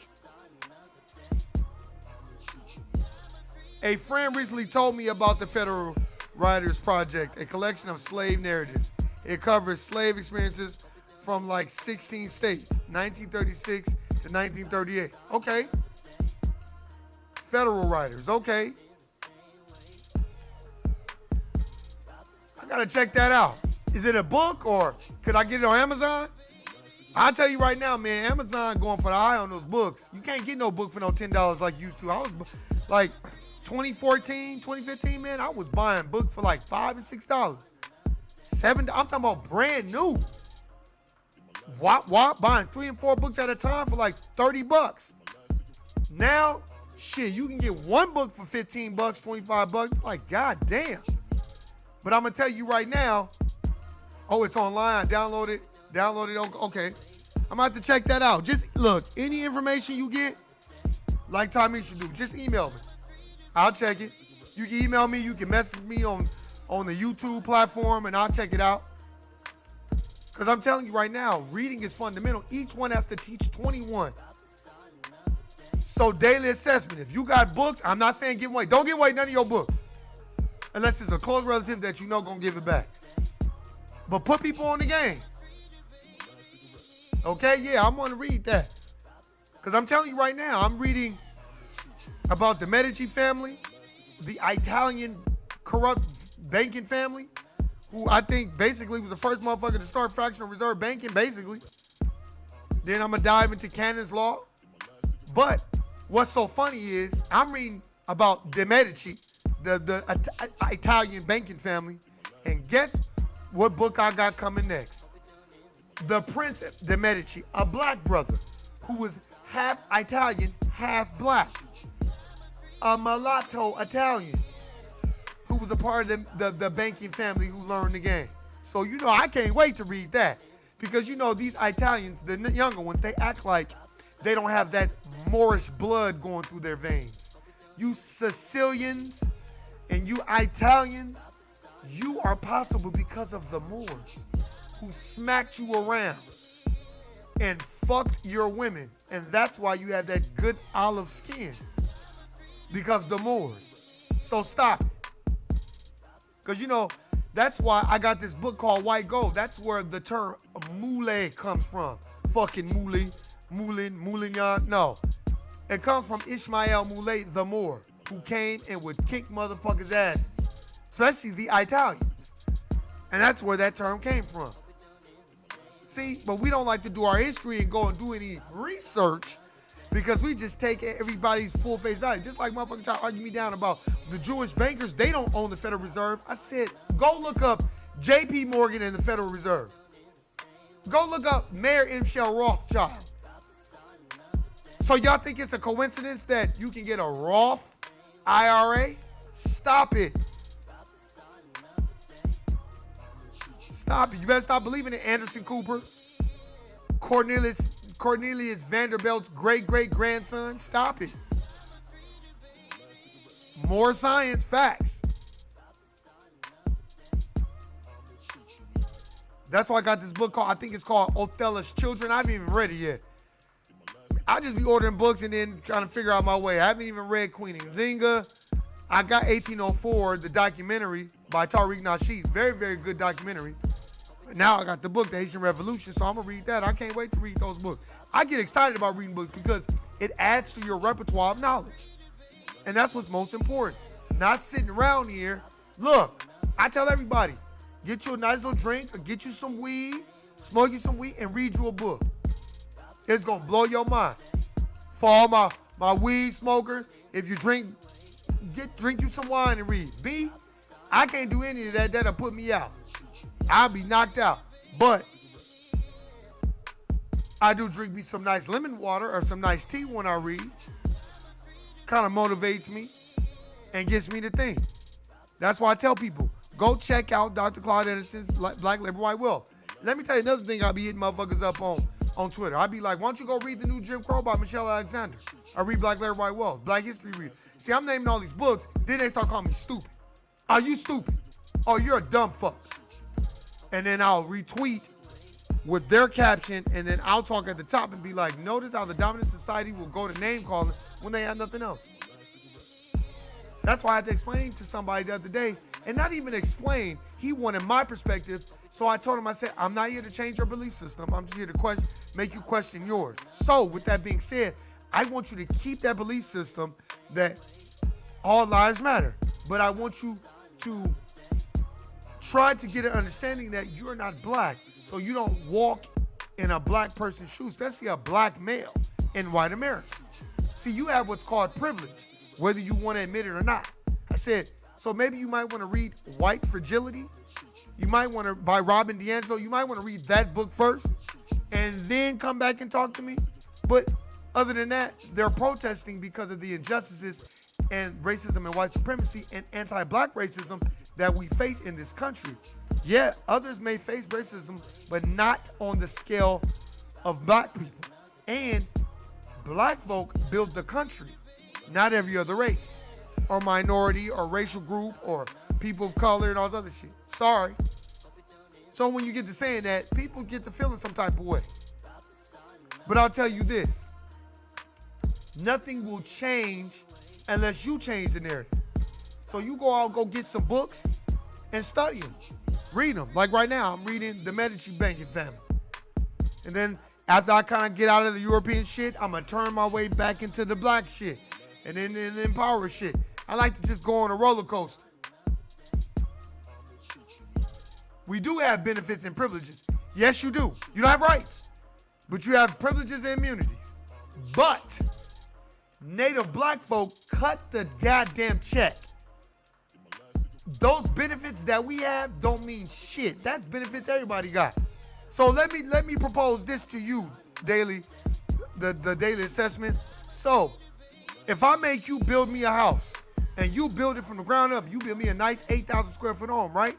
S3: A friend recently told me about the Federal Writers Project, a collection of slave narratives. It covers slave experiences from like 16 states, 1936 to 1938. Okay. Federal writers. Okay. I gotta check that out. Is it a book or could I get it on Amazon? I'll tell you right now, man, Amazon going for the high on those books. You can't get no book for no $10 like you used to. I was like 2014, 2015, man, I was buying books for like $5 and $6. $7, I'm talking about brand new. What? Buying 3 and 4 books at a time for like $30. Now, shit, you can get one book for $15, $25. It's like, god damn. But I'm gonna tell you right now, oh, it's online, download it, okay. I'm gonna have to check that out. Just look, any information you get, like Tommy should do, just email me. I'll check it. You can email me, you can message me on the YouTube platform and I'll check it out. Because I'm telling you right now, reading is fundamental. Each one has to teach 21. So daily assessment, if you got books, I'm not saying give away. Don't give away none of your books. Unless it's a close relative that you know gonna give it back. But put people on the game. Okay, yeah, I'm gonna read that. Because I'm telling you right now, I'm reading about the Medici family, the Italian corrupt banking family, who I think basically was the first motherfucker to start fractional reserve banking, basically. Then I'm gonna dive into Cannon's Law. But what's so funny is I'm reading about the Medici, the Italian banking family, and guess what book I got coming next? The Prince de Medici, a black brother who was half Italian, half black. A mulatto Italian who was a part of the banking family who learned the game. So, you know, I can't wait to read that. Because, you know, these Italians, the younger ones, they act like they don't have that Moorish blood going through their veins. You Sicilians and you Italians, you are possible because of the Moors who smacked you around and fucked your women. And that's why you have that good olive skin. Because the Moors. So stop it. Because, you know, that's why I got this book called White Gold. That's where the term moule comes from. Fucking Moulignon. No. It comes from Ishmael Moulay, the Moor, who came and would kick motherfuckers' asses. Especially the Italians. And that's where that term came from. See, but we don't like to do our history and go and do any research because we just take everybody's full face value. Just like motherfuckers try to argue me down about the Jewish bankers, they don't own the Federal Reserve. I said, go look up J.P. Morgan and the Federal Reserve. Go look up Mayor M. Shell Rothschild. So y'all think it's a coincidence that you can get a Roth IRA? Stop it. Stop it. You better stop believing in Anderson Cooper, Cornelius Vanderbilt's great-great-grandson. Stop it. More science, facts. That's why I got this book called, I think it's called Othello's Children. I haven't even read it yet. I just be ordering books and then trying to figure out my way. I haven't even read Queen Nzinga. I got 1804, the documentary by Tariq Nasheed. Very, very good documentary. Now I got the book, The Haitian Revolution, so I'm going to read that. I can't wait to read those books. I get excited about reading books because it adds to your repertoire of knowledge. And that's what's most important. Not sitting around here. Look, I tell everybody, get you a nice little drink or get you some weed, smoke you some weed, and read you a book. It's going to blow your mind. For all my weed smokers, if you drink you some wine and read. Me, I can't do any of that. That'll put me out. I'll be knocked out. But I do drink me some nice lemon water or some nice tea when I read. Kind of motivates me and gets me to think. That's why I tell people, go check out Dr. Claude Anderson's Black Labor White Wealth. Let me tell you another thing I be hitting motherfuckers up on Twitter. I be like, why don't you go read the new Jim Crow by Michelle Alexander? I read Black Labor White Wealth, Black History Reader. See, I'm naming all these books, then they start calling me stupid. Are you stupid? Oh, you're a dumb fuck. And then I'll retweet with their caption, and then I'll talk at the top and be like, notice how the dominant society will go to name calling when they have nothing else. That's why I had to explain to somebody the other day, and not even explain. He wanted my perspective. So I told him, I said, I'm not here to change your belief system. I'm just here to make you question yours. So with that being said, I want you to keep that belief system that all lives matter. But I want you to try to get an understanding that you're not black. So you don't walk in a black person's shoes, especially a black male in white America. See, you have what's called privilege, whether you want to admit it or not. I said, so maybe you might want to read White Fragility. You might want to, by Robin DiAngelo, you might want to read that book first and then come back and talk to me. But other than that, they're protesting because of the injustices and racism and white supremacy and anti-black racism that we face in this country. Yeah, others may face racism, but not on the scale of black people. And black folk build the country, not every other race or minority or racial group or people of color and all this other shit. Sorry. So when you get to saying that, people get to feeling some type of way. But I'll tell you this. Nothing will change unless you change the narrative. So you go out, go get some books and study them. Read them. Like right now, I'm reading The Medici Banking Family. And then after I kind of get out of the European shit, I'm going to turn my way back into the black shit. And then the empower shit. I like to just go on a roller coaster. We do have benefits and privileges. Yes, you do. You don't have rights, but you have privileges and immunities. But Native black folk cut the goddamn check. Those benefits that we have don't mean shit. That's benefits everybody got. So let me propose this to you, Daily, the daily assessment. So if I make you build me a house and you build it from the ground up, you build me a nice 8,000 square foot home, right?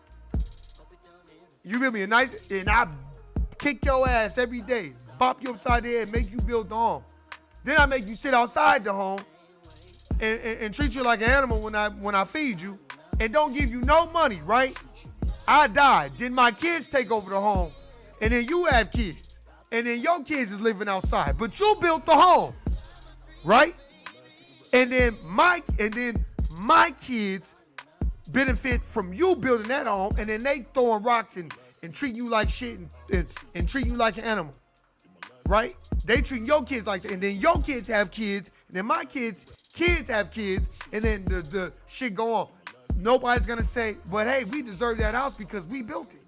S3: You build me a nice, and I kick your ass every day, bop you upside the head, make you build the home. Then I make you sit outside the home and treat you like an animal when I feed you and don't give you no money, right? I died. Then my kids take over the home, and then you have kids, and then your kids is living outside, but you built the home, right? And then my kids benefit from you building that home, and then they throwing rocks and treating you like shit and treating you like an animal, right? They treating your kids like that, and then your kids have kids, and then my kids have kids, and then the shit go on. Nobody's gonna say, but hey, we deserve that house because we built it.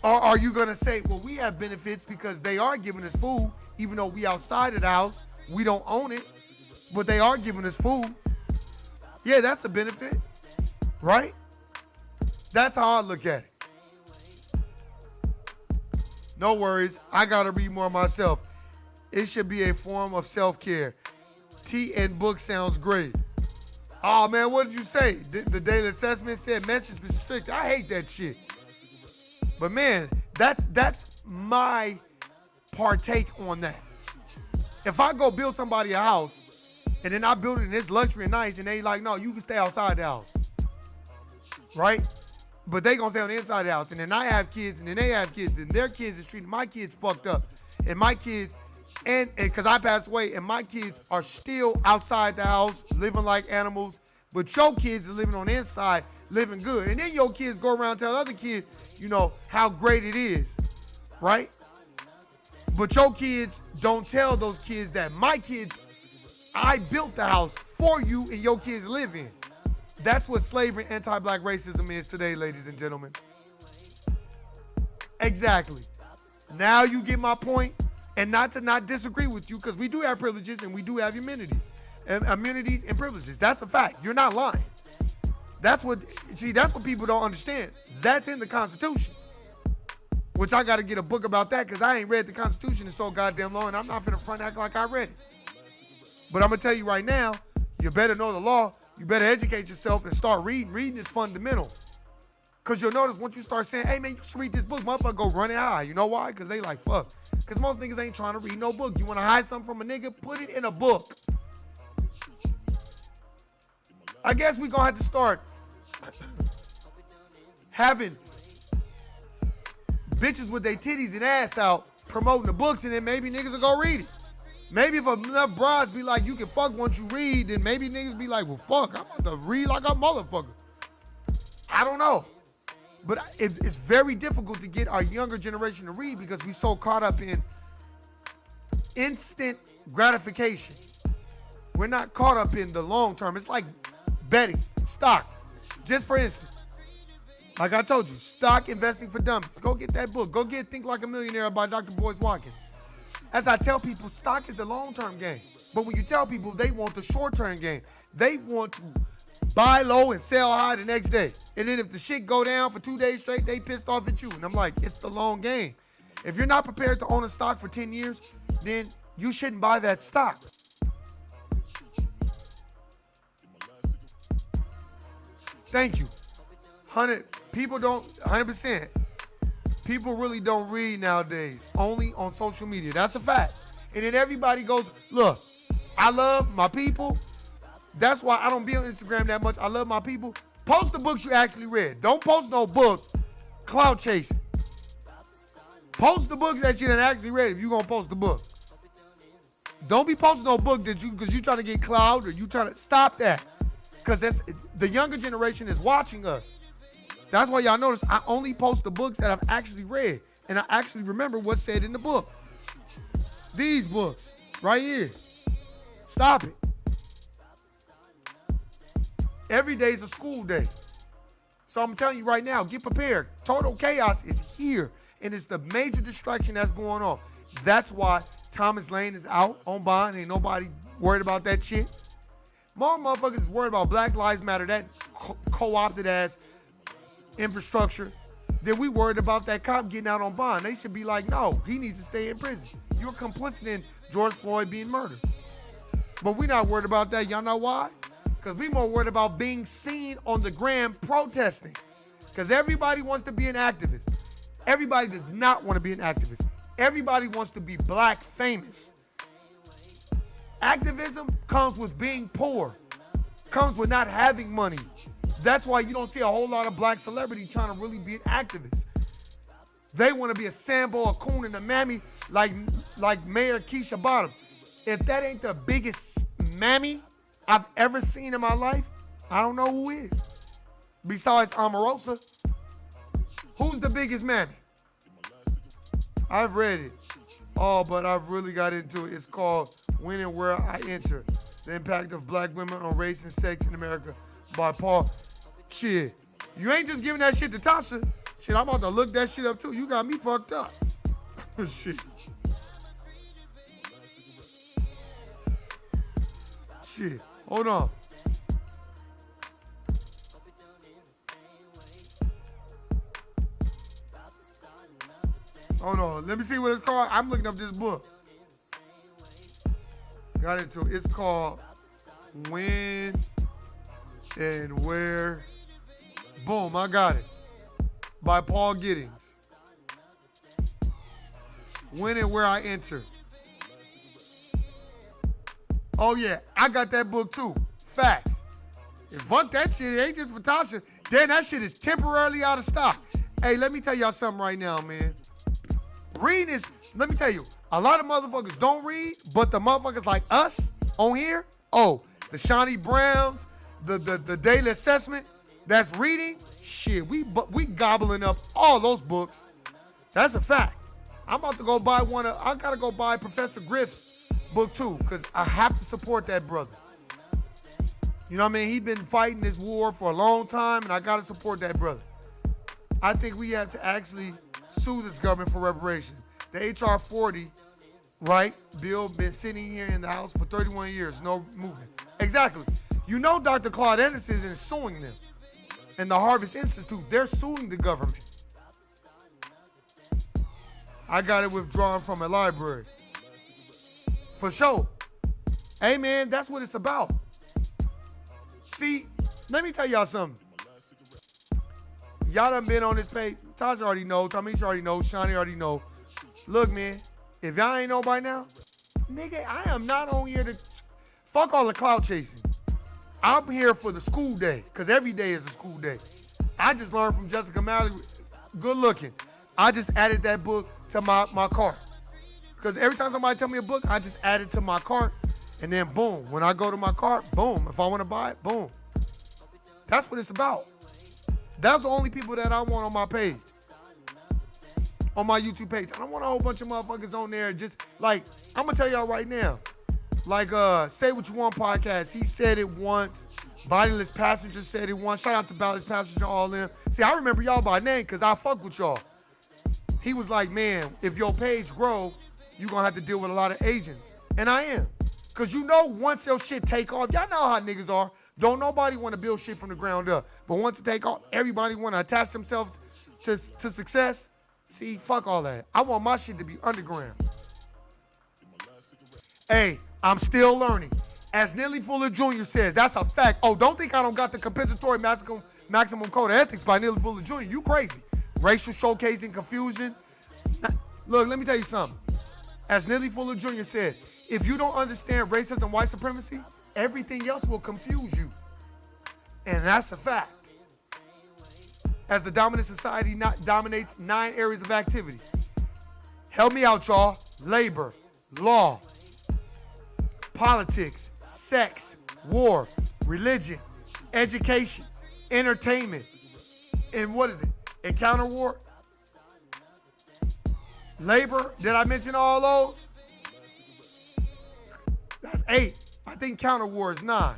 S3: Or are you gonna say, well, we have benefits because they are giving us food, even though we outside of the house, we don't own it, but they are giving us food. Yeah, that's a benefit, right? That's how I look at it. No worries, I gotta read more myself. It should be a form of self-care. Tea and book sounds great. Oh man, what did you say? The daily assessment said message restricted. I hate that shit. But man, that's my partake on that. If I go build somebody a house and then I build it and it's luxury and nice and they like, no, you can stay outside the house. Right? But they gonna stay on the inside of the house, and then I have kids, and then they have kids, and their kids is treating my kids fucked up, and my kids, and because I passed away, and my kids are still outside the house living like animals, but your kids are living on the inside, living good, and then your kids go around and tell other kids, you know, how great it is, right? But your kids don't tell those kids that my kids, I built the house for you, and your kids live in. That's what slavery and anti-black racism is today, ladies and gentlemen. Exactly. Now you get my point, and not to not disagree with you, because we do have privileges and we do have immunities and privileges. That's a fact. You're not lying. That's what people don't understand. That's in the Constitution, which I got to get a book about that because I ain't read the Constitution in so goddamn long, and I'm not finna front act like I read it. But I'm gonna tell you right now, you better know the law. You better educate yourself and start reading. Reading is fundamental. Because you'll notice once you start saying, hey, man, you should read this book, motherfucker go running high. You know why? Because they like, fuck. Because most niggas ain't trying to read no book. You want to hide something from a nigga? Put it in a book. I guess we going to have to start having bitches with their titties and ass out promoting the books, and then maybe niggas will go read it. Maybe if enough broads be like, you can fuck once you read, then maybe niggas be like, well, fuck, I'm about to read like a motherfucker. I don't know. But it's very difficult to get our younger generation to read because we so caught up in instant gratification. We're not caught up in the long term. It's like betting, stock. Just for instance, like I told you, stock investing for dummies. Go get that book. Go get Think Like a Millionaire by Dr. Boyce Watkins. As I tell people, stock is the long-term game. But when you tell people, they want the short-term game. They want to buy low and sell high the next day. And then if the shit go down for 2 days straight, they pissed off at you. And I'm like, it's the long game. If you're not prepared to own a stock for 10 years, then you shouldn't buy that stock. Thank you. 100%. People really don't read nowadays, only on social media. That's a fact. And then everybody goes, look, I love my people. That's why I don't be on Instagram that much. I love my people. Post the books you actually read. Don't post no book clout chasing. Post the books that you done actually read if you gonna post the book. Don't be posting no book that because you trying to get clout or you trying to stop that. Because that's the younger generation is watching us. That's why y'all notice I only post the books that I've actually read and I actually remember what's said in the book. These books right here. Stop it. Every day is a school day. So I'm telling you right now, get prepared. Total chaos is here and it's the major distraction that's going on. That's why Thomas Lane is out on bond. Ain't nobody worried about that shit. More motherfuckers is worried about Black Lives Matter, that co-opted ass infrastructure, then we worried about that cop getting out on bond. They should be like, no, he needs to stay in prison. You're complicit in George Floyd being murdered. But we're not worried about that. Y'all know why? Because we more worried about being seen on the gram protesting. Because everybody wants to be an activist. Everybody does not want to be an activist. Everybody wants to be black famous. Activism comes with being poor, comes with not having money. That's why you don't see a whole lot of black celebrities trying to really be an activist. They want to be a Sambo, a Coon, and a Mammy like Mayor Keisha Bottoms. If that ain't the biggest mammy I've ever seen in my life, I don't know who is. Besides Omarosa, who's the biggest mammy? I've read it. Oh, but I've really got into it. It's called When and Where I Enter, The Impact of Black Women on Race and Sex in America by Paul. Shit, you ain't just giving that shit to Tasha. Shit, I'm about to look that shit up too. You got me fucked up. Shit. Shit, hold on. Hold on, let me see what it's called. I'm looking up this book. Got it too. It's called When and Where. Boom, I got it. By Paul Giddings. When and Where I Enter. Oh yeah, I got that book too. Facts. And fuck that shit, it ain't just for Tasha. Damn, that shit is temporarily out of stock. Hey, let me tell y'all something right now, man. Reading is, let me tell you, a lot of motherfuckers don't read, but the motherfuckers like us on here, the Shawnee Browns, the Daily Assessment, that's reading, shit, we gobbling up all those books. That's a fact. I'm about to go buy I gotta go buy Professor Griff's book too, because I have to support that brother. You know what I mean? He's been fighting this war for a long time, and I gotta support that brother. I think we have to actually sue this government for reparations. The H.R. 40, right, bill been sitting here in the House for 31 years, no movement. Exactly. You know Dr. Claude Anderson is suing them. And the Harvest Institute, they're suing the government. I got it withdrawn from a library. For sure. Hey, man, that's what it's about. See, let me tell y'all something. Y'all done been on this page. Tasha already know. Tamisha already know. Shawnee already know. Look, man, if y'all ain't know by now, nigga, I am not on here to fuck all the clout chasing. I'm here for the school day, because every day is a school day. I just learned from Jessica Malley, good looking. I just added that book to my cart. Because every time somebody tell me a book, I just add it to my cart. And then boom, when I go to my cart, boom. If I want to buy it, boom. That's what it's about. That's the only people that I want on my page. On my YouTube page. I don't want a whole bunch of motherfuckers on there. Just like, I'm gonna tell y'all right now. Like Say What You Want podcast. He said it once. Bodiless Passenger said it once. Shout out to Bodiless Passenger, all them. See, I remember y'all by name because I fuck with y'all. He was like, man, if your page grow, you gonna have to deal with a lot of agents. And I am. Cause you know once your shit take off, y'all know how niggas are. Don't nobody want to build shit from the ground up. But once it take off, everybody want to attach themselves to success. See, fuck all that. I want my shit to be underground. Hey, I'm still learning. As Nelly Fuller Jr. says, that's a fact. Oh, don't think I don't got the compensatory maximum code of ethics by Nelly Fuller Jr. You crazy. Racial showcasing confusion. Look, let me tell you something. As Nelly Fuller Jr. says, if you don't understand racism and white supremacy, everything else will confuse you. And that's a fact. As the dominant society dominates 9 areas of activities. Help me out, y'all. Labor, law, politics, sex, war, religion, education, entertainment, and what is it? And counter war? Labor, did I mention all those? That's 8. I think counter war is 9.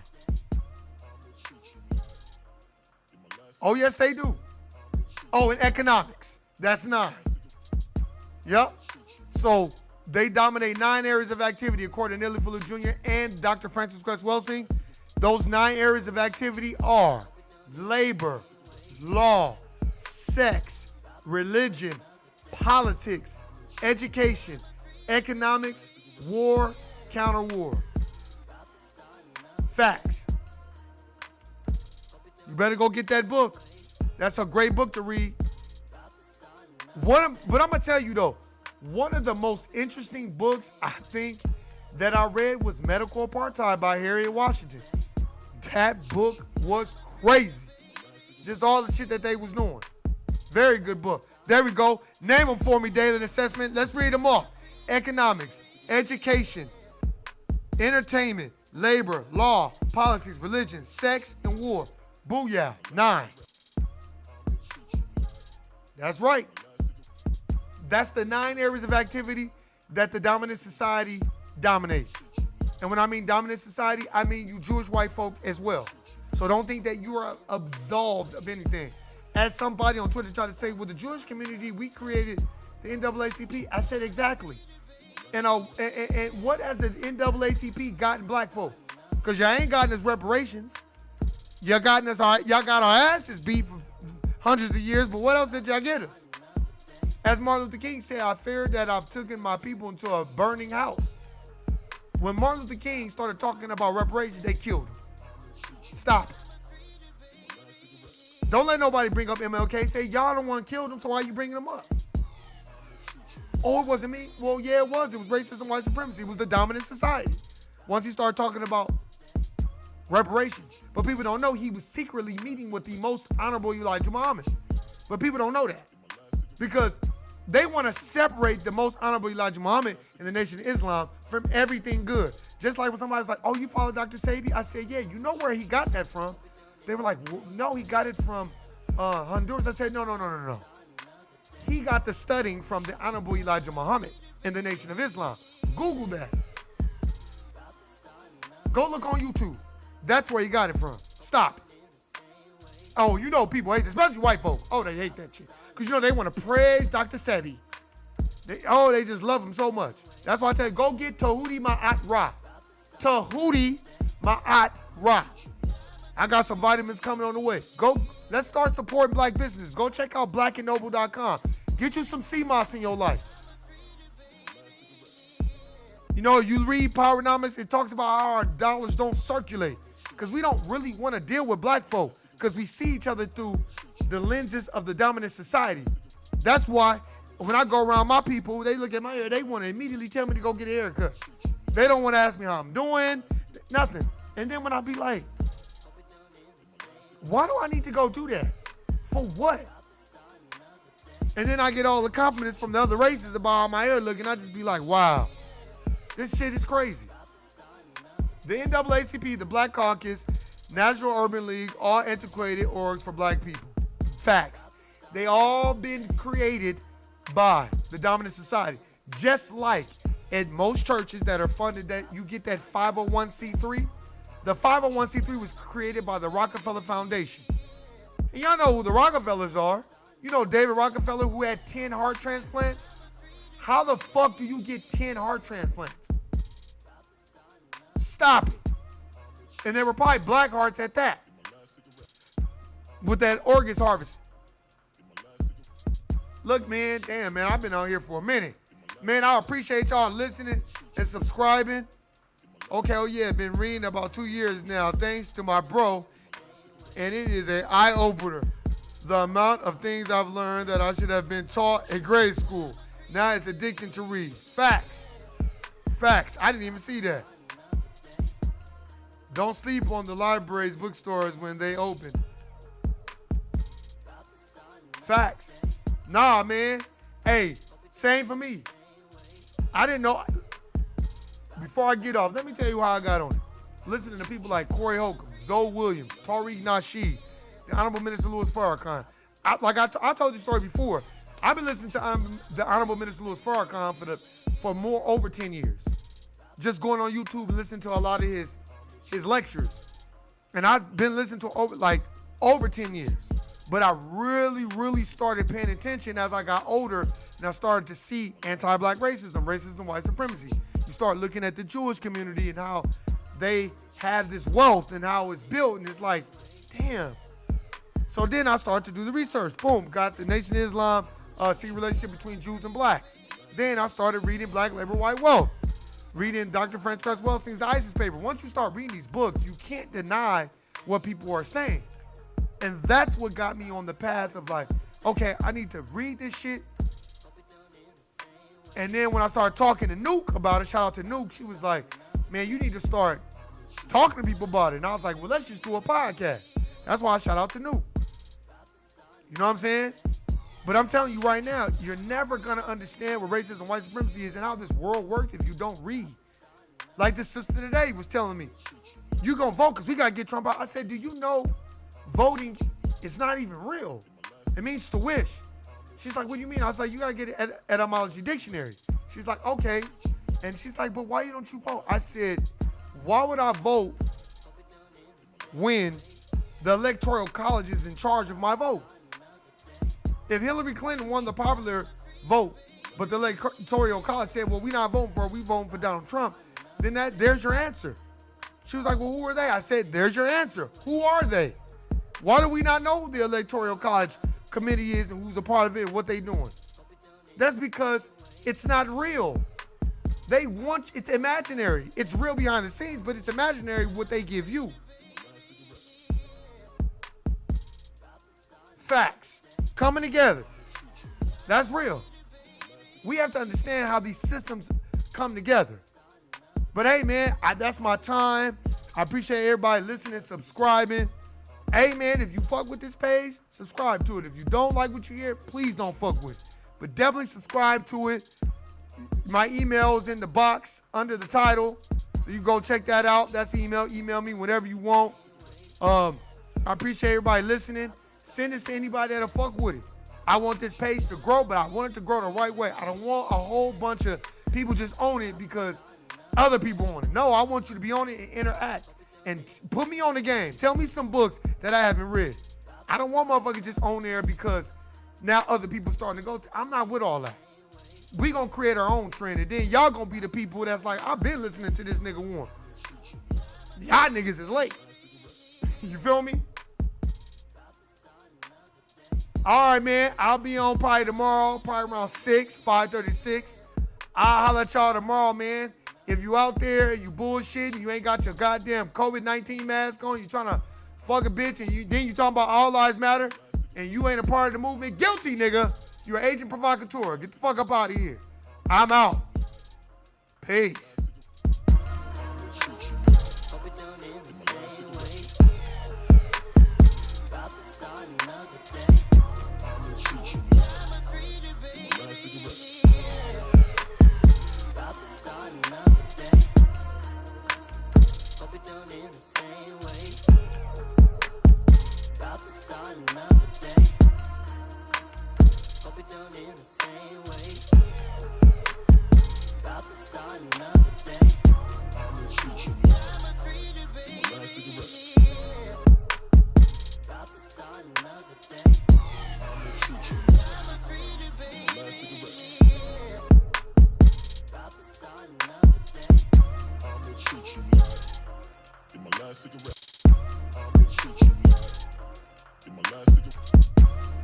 S3: Oh, yes, they do. Oh, and economics, that's 9. Yep. So they dominate 9 areas of activity according to Nelly Fuller Jr. and Dr. Francis Cress Welsing. Those 9 areas of activity are labor, law, sex, religion, politics, education, economics, war, counter war. Facts. You better go get that book. That's a great book to read. But I'm going to tell you though, one of the most interesting books I think that I read was Medical Apartheid by Harriet Washington. That book was crazy. Just all the shit that they was doing. Very good book. There we go. Name them for me, daily assessment. Let's read them off. Economics, education, entertainment, labor, law, politics, religion, sex, and war. Booyah, 9. That's right. That's the 9 areas of activity that the dominant society dominates. And when I mean dominant society, I mean you Jewish white folk as well. So don't think that you are absolved of anything. As somebody on Twitter tried to say, with the Jewish community, we created the NAACP. I said exactly. And what has the NAACP gotten black folk? Because y'all ain't gotten us reparations. Y'all got our asses beat for hundreds of years, but what else did y'all get us? As Martin Luther King said, I feared that I've taken my people into a burning house. When Martin Luther King started talking about reparations, they killed him. Stop it. Don't let nobody bring up MLK. Say, y'all don't want to kill them, so why are you bringing them up? Oh, it wasn't me. Well, yeah, it was. It was racism, white supremacy. It was the dominant society. Once he started talking about reparations. But people don't know he was secretly meeting with the most honorable Elijah Muhammad. But people don't know that. Because they want to separate the most honorable Elijah Muhammad in the Nation of Islam from everything good. Just like when somebody's like, oh, you follow Dr. Sabi? I said, yeah, you know where he got that from. They were like, well, no, he got it from Honduras. I said, no. He got the studying from the honorable Elijah Muhammad in the Nation of Islam. Google that. Go look on YouTube. That's where he got it from. Stop it. Oh, you know people hate it, especially white folk. Oh, they hate that shit. Because, you know, they want to praise Dr. Sebi. They just love him so much. That's why I tell you, go get Tahuti Ma'at Ra. Tahuti Ma'at Ra. I got some vitamins coming on the way. Let's start supporting black businesses. Go check out blackandnoble.com. Get you some CMOS in your life. You know, you read Powernomics, it talks about how our dollars don't circulate. Because we don't really want to deal with black folk. Because we see each other through the lenses of the dominant society. That's why when I go around my people, they look at my hair, they want to immediately tell me to go get a haircut. They don't want to ask me how I'm doing, nothing. And then when I be like, why do I need to go do that? For what? And then I get all the compliments from the other races about how my hair looking. I just be like, wow, this shit is crazy. The NAACP, the Black Caucus, National Urban League, all antiquated orgs for black people. Facts. They all been created by the dominant society. Just like at most churches that are funded, that you get that 501c3. The 501c3 was created by the Rockefeller Foundation. And y'all know who the Rockefellers are. You know David Rockefeller, who had 10 heart transplants. How the fuck do you get 10 heart transplants? Stop it. And there were probably black hearts at that. With that organs harvest. Look, man, damn, man, I've been out here for a minute. Man, I appreciate y'all listening and subscribing. Okay, oh yeah, been reading about 2 years now, thanks to my bro. And it is an eye-opener. The amount of things I've learned that I should have been taught in grade school. Now it's addicting to read. Facts. Facts. I didn't even see that. Don't sleep on the libraries, bookstores when they open. Facts. Nah, man. Hey, same for me. I didn't know. Before I get off, let me tell you how I got on it. Listening to people like Corey Holcomb, Zoe Williams, Tariq Nasheed, the Honorable Minister Louis Farrakhan. I told you the story before. I've been listening to the Honorable Minister Louis Farrakhan for more over 10 years. Just going on YouTube and listening to a lot of his lectures. And I've been listening to over 10 years. But I really started paying attention as I got older, and I started to see anti-black racism, white supremacy. You start looking at the Jewish community and how they have this wealth and how it's built, and it's like, damn. So then I started to do the research. Boom, got the Nation of Islam, see relationship between Jews and blacks. Then I started reading Black Labor, White Wealth, reading Dr. Frances Welsing's The ISIS Paper. Once you start reading these books, you can't deny what people are saying. And that's what got me on the path of like, okay, I need to read this shit. And then when I started talking to Nuke about it, shout out to Nuke, she was like, man, you need to start talking to people about it. And I was like, well, let's just do a podcast. That's why I shout out to Nuke. You know what I'm saying? But I'm telling you right now, you're never going to understand what racism and white supremacy is and how this world works if you don't read. Like this sister today was telling me, you going to vote because we got to get Trump out. I said, do you know voting is not even real? It means to wish. She's like, what do you mean? I was like, you got to get it at etymology dictionary. She's like, okay. And she's like, but why don't you vote? I said, why would I vote when the Electoral College is in charge of my vote? If Hillary Clinton won the popular vote, but the Electoral College said, well, we're not voting for her, we voting for Donald Trump, then there's your answer. She was like, well, who are they? I said, there's your answer. Who are they? Why do we not know who the Electoral College committee is and who's a part of it and what they doing? That's because it's not real. It's imaginary. It's real behind the scenes, but it's imaginary what they give you. Facts. Coming together. That's real. We have to understand how these systems come together. But hey, man, that's my time. I appreciate everybody listening, subscribing. Hey, man, if you fuck with this page, subscribe to it. If you don't like what you hear, please don't fuck with it. But definitely subscribe to it. My email is in the box under the title. So you go check that out. That's the email. Email me whenever you want. I appreciate everybody listening. Send this to anybody that'll fuck with it. I want this page to grow, but I want it to grow the right way. I don't want a whole bunch of people just own it because other people own it. No, I want you to be on it and interact. And put me on the game. Tell me some books that I haven't read. I don't want motherfuckers just on there because now other people starting to go. I'm not with all that. We gonna create our own trend, and then y'all gonna be the people that's like, I've been listening to this nigga Warren. Y'all niggas is late. You feel me? All right, man. I'll be on probably tomorrow, probably around 5:36. I'll holler at y'all tomorrow, man. If you out there, you bullshitting, you ain't got your goddamn COVID-19 mask on, you trying to fuck a bitch, and then you talking about all lives matter, and you ain't a part of the movement, guilty, nigga. You're an agent provocateur. Get the fuck up out of here. I'm out. Peace.
S2: About to start another day.
S1: last cigarette. I'ma treat you like in my last cigarette.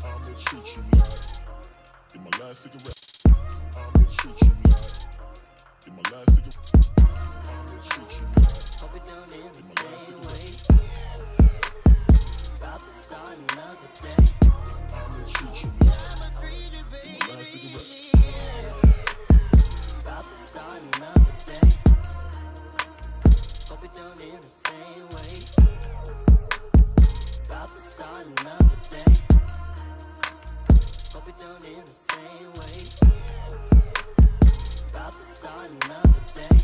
S1: I'ma treat you like in my last cigarette. I'ma treat you like in my last cigarette. I'ma treat you like
S2: Hope it don't end the
S1: in my last
S2: same
S1: cigarette.
S2: way. About to start another day.
S1: I'ma treat you like in my last cigarette.
S2: About to start another day. Hope it don't end the same way. About to start another day. Hope it don't end the same way. About to start another day.